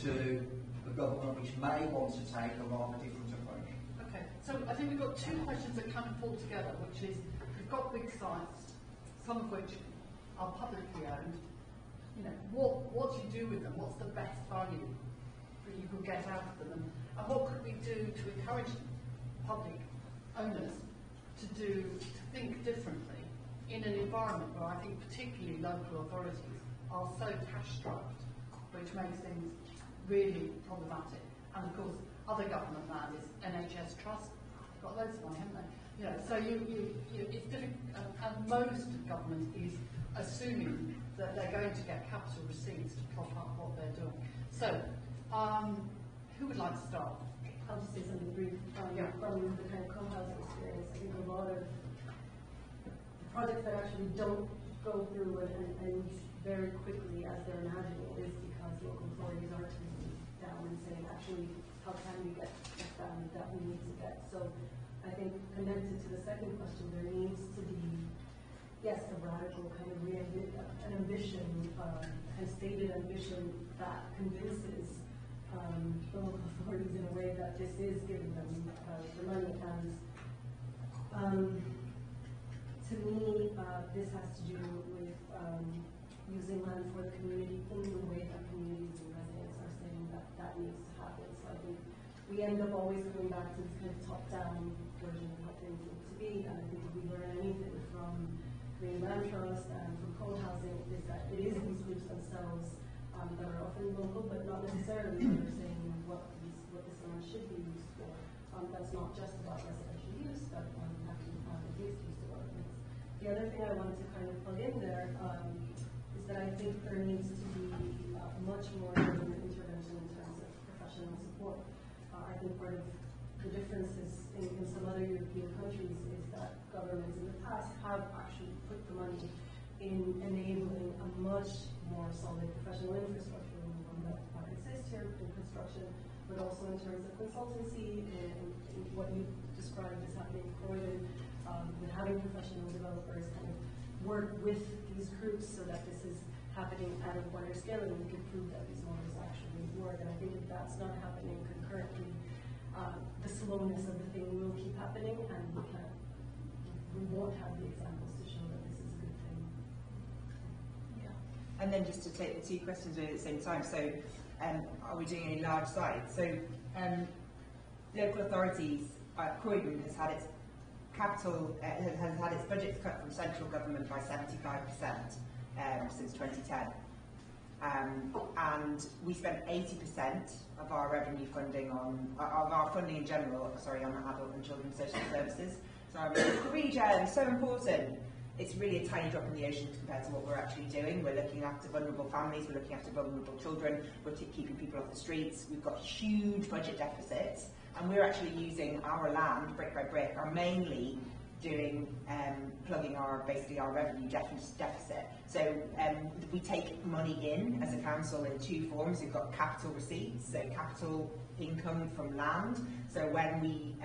to the government, which may want to take a rather different approach? Okay, so I think we've got two questions that kind of fall together, which is, we've got big sites, some of which are publicly owned. You know, what do you do with them? What's the best value that you could get out of them? And what could we do to encourage public owners to think differently in an environment where I think particularly local authorities are so cash-strapped, which makes things really problematic. And of course, other government land is NHS Trust. They've got loads of money, haven't they? You know, so it's difficult, and most government is assuming that they're going to get capital receipts to prop up what they're doing. So, who would like to start? I'll just say something brief. From the kind of cohousing experience, I think a lot of projects that actually don't go through and very quickly as they're imagining is because local authorities are turning down and saying, actually, how can we get the value that we need to get? So I think connected to the second question, there needs to be, yes, a radical kind of an ambition, and stated ambition that convinces the local authorities in a way that this is giving them the money. And to me, this has to do with using land for the community in the way that communities and residents are saying that needs to happen. So I think we end up always coming back to this kind of top-down version of what things need to be. And I think if we learn anything from Green Land Trust and from cohousing, is that it is these groups themselves that are often local, but not necessarily that are saying what this land should be used for. That's not just about residential use, but actually mixed-use developments. The other thing I wanted to kind of plug in there is that I think there needs to be much more government intervention in terms of professional support. I think part of the differences in some other European countries is that governments in the past have actually put the money in enabling a much more solid professional infrastructure than the one that exists here in construction, but also in terms of consultancy and what you described as happening in Croydon, with having professional developers kind of work with these groups so that this is happening at a wider scale and we can prove that these models actually work. And I think if that's not happening concurrently, the slowness of the thing will keep happening, and we won't have the examples to show that this is a good thing. Yeah. And then just to take the two questions at the same time. So, are we doing any large sites? So, local authorities, Croydon has had its capital has had its budgets cut from central government by 75% since 2010. And we spent 80% of our revenue funding of our funding in general, on adult and children's social services. So the region, so important. It's really a tiny drop in the ocean compared to what we're actually doing. We're looking after vulnerable families, we're looking after vulnerable children, we're keeping people off the streets. We've got huge budget deficits, and we're actually using our land, brick by brick, are mainly doing plugging our revenue deficit. So we take money in as a council in two forms. We've got capital receipts, so capital income from land. So when we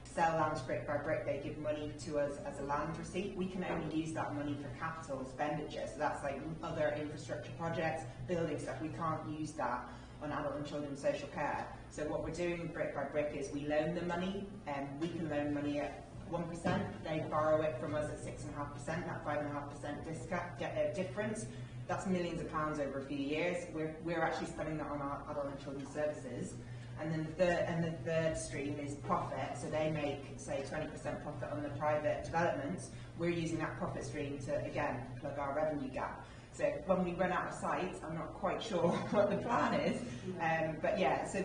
sell land brick by brick, they give money to us as a land receipt. We can only use that money for capital expenditure. So that's like other infrastructure projects, building stuff. We can't use that on adult and children's social care. So what we're doing brick by brick is we loan the money, and we can loan money at 1%. They borrow it from us at 6.5%. That 5.5% difference. That's millions of pounds over a few years. We're actually spending that on our adult and children's services. And then the third stream is profit. So they make, say, 20% profit on the private developments. We're using that profit stream to, again, plug our revenue gap. So when we run out of sites, I'm not quite sure what the plan is, but yeah. So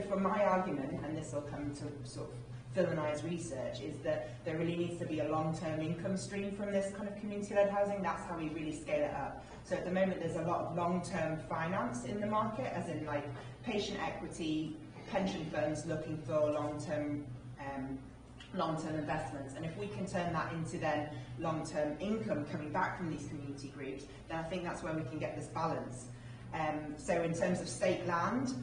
for my argument, and this will come to sort of Phil and I's research, is that there really needs to be a long-term income stream from this kind of community-led housing. That's how we really scale it up. So at the moment, there's a lot of long-term finance in the market, as in like patient equity, pension funds looking for long-term investments. And if we can turn that into then long-term income coming back from these community groups, then I think that's where we can get this balance. So in terms of state land,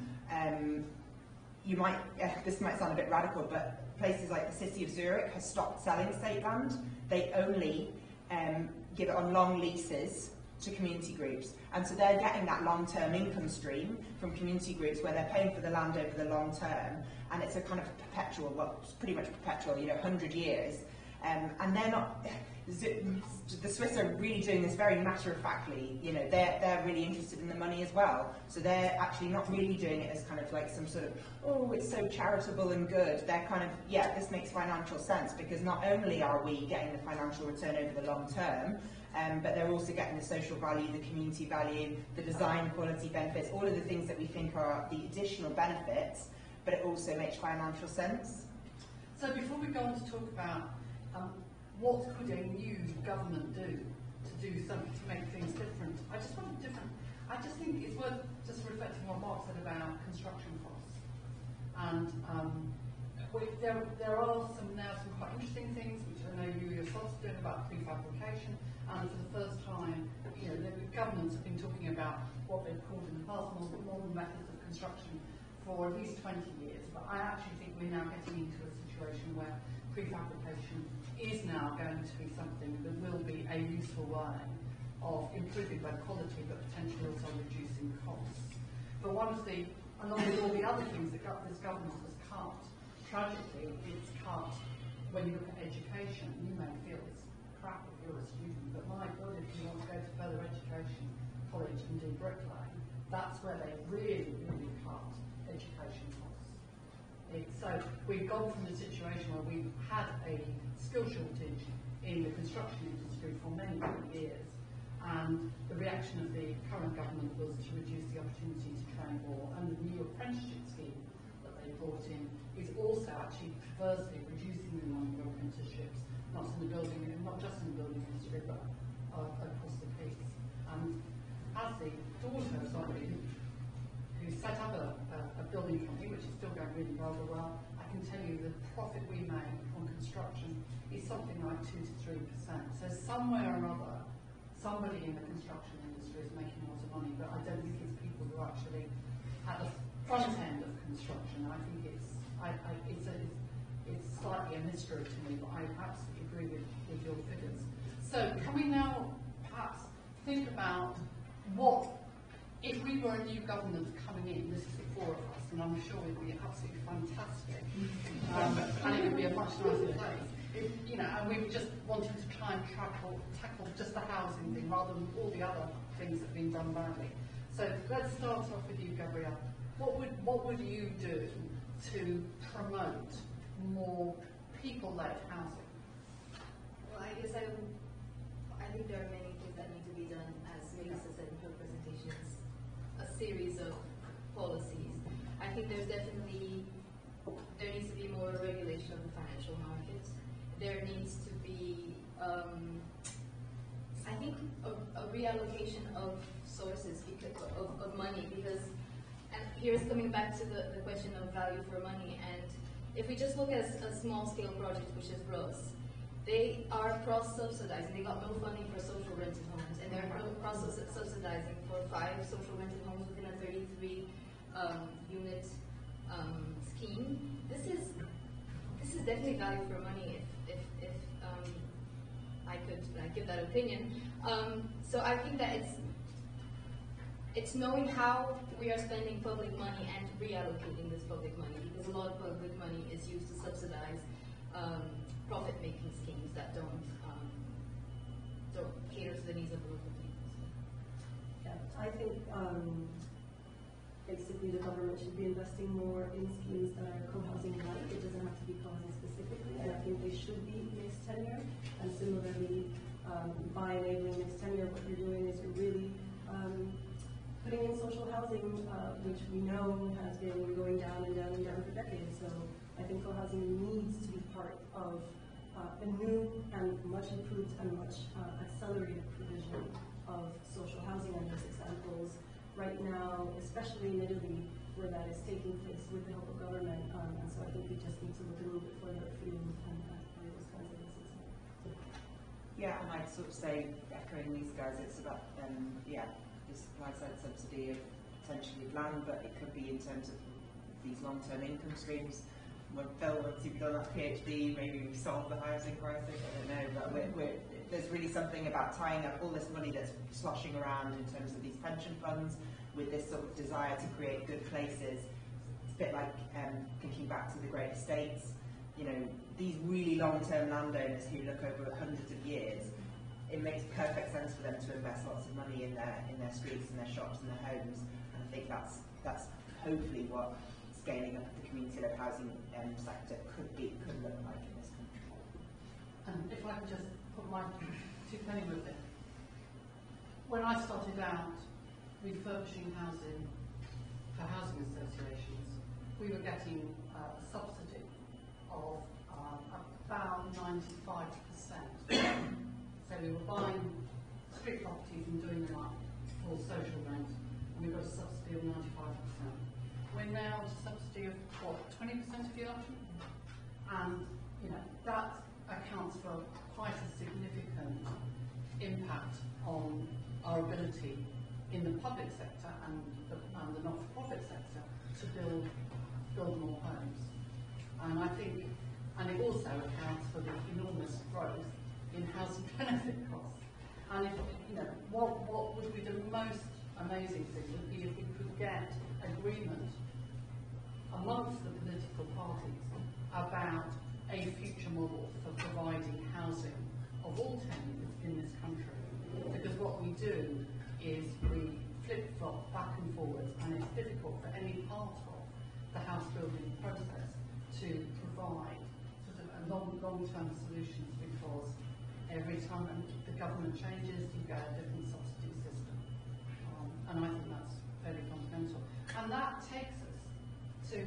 this might sound a bit radical, but places like the city of Zurich has stopped selling state land. They only give it on long leases to community groups. And so they're getting that long-term income stream from community groups where they're paying for the land over the long term, and it's a kind of perpetual, well, it's pretty much perpetual, 100 years. And they're not, the Swiss are really doing this very matter-of-factly, they're really interested in the money as well. So they're actually not really doing it as kind of like some sort of, oh, it's so charitable and good. They're kind of, yeah, this makes financial sense, because not only are we getting the financial return over the long term, but they're also getting the social value, the community value, the design quality benefits, all of the things that we think are the additional benefits, but it also makes financial sense. So before we go on to talk about what could a new government do to do something to make things different, I just think it's worth just reflecting on what Mark said about construction costs. And there are some quite interesting things, which I know you yourself are doing about prefabrication. And for the first time, the governments have been talking about what they've called in the past modern methods of construction for at least 20 years. But I actually think we're now getting into a situation where prefabrication is now going to be something that will be a useful way of improving both quality but potentially also reducing costs. But along with all the other things that this government has cut, tragically, it's cut when you look at education. You may feel it's crap if you're a student, but my God, if you want to go to further education, college and do bricklaying, that's where they really, really cut education costs. So we've gone from the situation where we've had a skill shortage in the construction industry for many, many years, and the reaction of the current government was to reduce the opportunity to train more, and the new apprenticeship scheme that they brought in is also actually perversely reducing the number of apprenticeships, not just in the building industry, but across the piece. And as the daughter of somebody who set up a building company, which is still going really rather well, I can tell you the profit we make on construction is something like 2 to 3%. So somewhere or other, somebody in the construction industry is making lots of money, but I don't think it's people who are actually at the front end of construction. I think it's slightly a mystery to me, but I absolutely agree with your figures. So can we now perhaps think about what, if we were a new government coming in, this is the four of us, and I'm sure it would be absolutely fantastic, and it would be a much nicer place. And we were just wanting to try and tackle just the housing thing rather than all the other things that have been done badly. So let's start off with you, Gabrielle. What would you do to promote more people-led housing? Well, I guess I think there are many things that need to be done, as Melissa said in her presentation. It's a series of policies. I think there needs to be more regulation of the financial markets. There needs to be, I think, a reallocation of sources of money, because, and here's coming back to the question of value for money. And if we just look at a small-scale project, which is Rose, they are cross-subsidizing. They got no funding for social rented homes, and they're cross-subsidizing for 5 social rented homes within a 33-unit scheme. This is definitely value for money, if I could give that opinion. So I think that it's knowing how we are spending public money and reallocating this public money, because a lot of public money is used to subsidize profit-making schemes that don't cater to the needs of the local people. Yeah, I think basically the government should be investing more in schemes that are co-housing-like. It doesn't have to be co-housing specifically, and I think they should be mixed tenure. And similarly, by enabling mixed tenure, what you're doing is you're really putting in social housing, which we know has been going down and down and down for decades. So I think co-housing needs to be part of a new and much improved and much accelerated provision of social housing. And there's examples right now, especially in Italy, where that is taking place with the help of government. And so I think we just need to look a little bit further afield and play those kinds of things. Yeah, and I'd sort of say, echoing these guys, it's about, this supply side subsidy of potentially land, but it could be in terms of these long-term income streams. When Phil, once you've done that PhD, maybe we've solved the housing crisis, I don't know, but there's really something about tying up all this money that's sloshing around in terms of these pension funds with this sort of desire to create good places. It's a bit like thinking back to the great estates, you know, these really long-term landowners who look over hundreds of years. It makes perfect sense for them to invest lots of money in their streets and their shops and their homes, and I think that's hopefully what scaling up the community-led housing sector could look like in this country. If I could just put my two penny with it. When I started out refurbishing housing for housing associations, we were getting a subsidy of about 95%. So we were buying street properties and doing them up for social rent, and we got a subsidy of 95%. We're now at a subsidy of, what, 20% of the option? And, you know, that accounts for quite a significant impact on our ability in the public sector and the not-for-profit sector to build more homes. And I think, and it also accounts for the enormous growth in housing benefit costs. And if, you know, what would be the most amazing thing would be if we could get agreement amongst the political parties about a future model for providing housing of all tenures in this country. Because what we do is we flip-flop back and forwards, and it's difficult for any part of the house building process to provide sort of a long-term solutions, because every time the government changes, you get a different subsidy system. And I think that's very fundamental. And that takes us to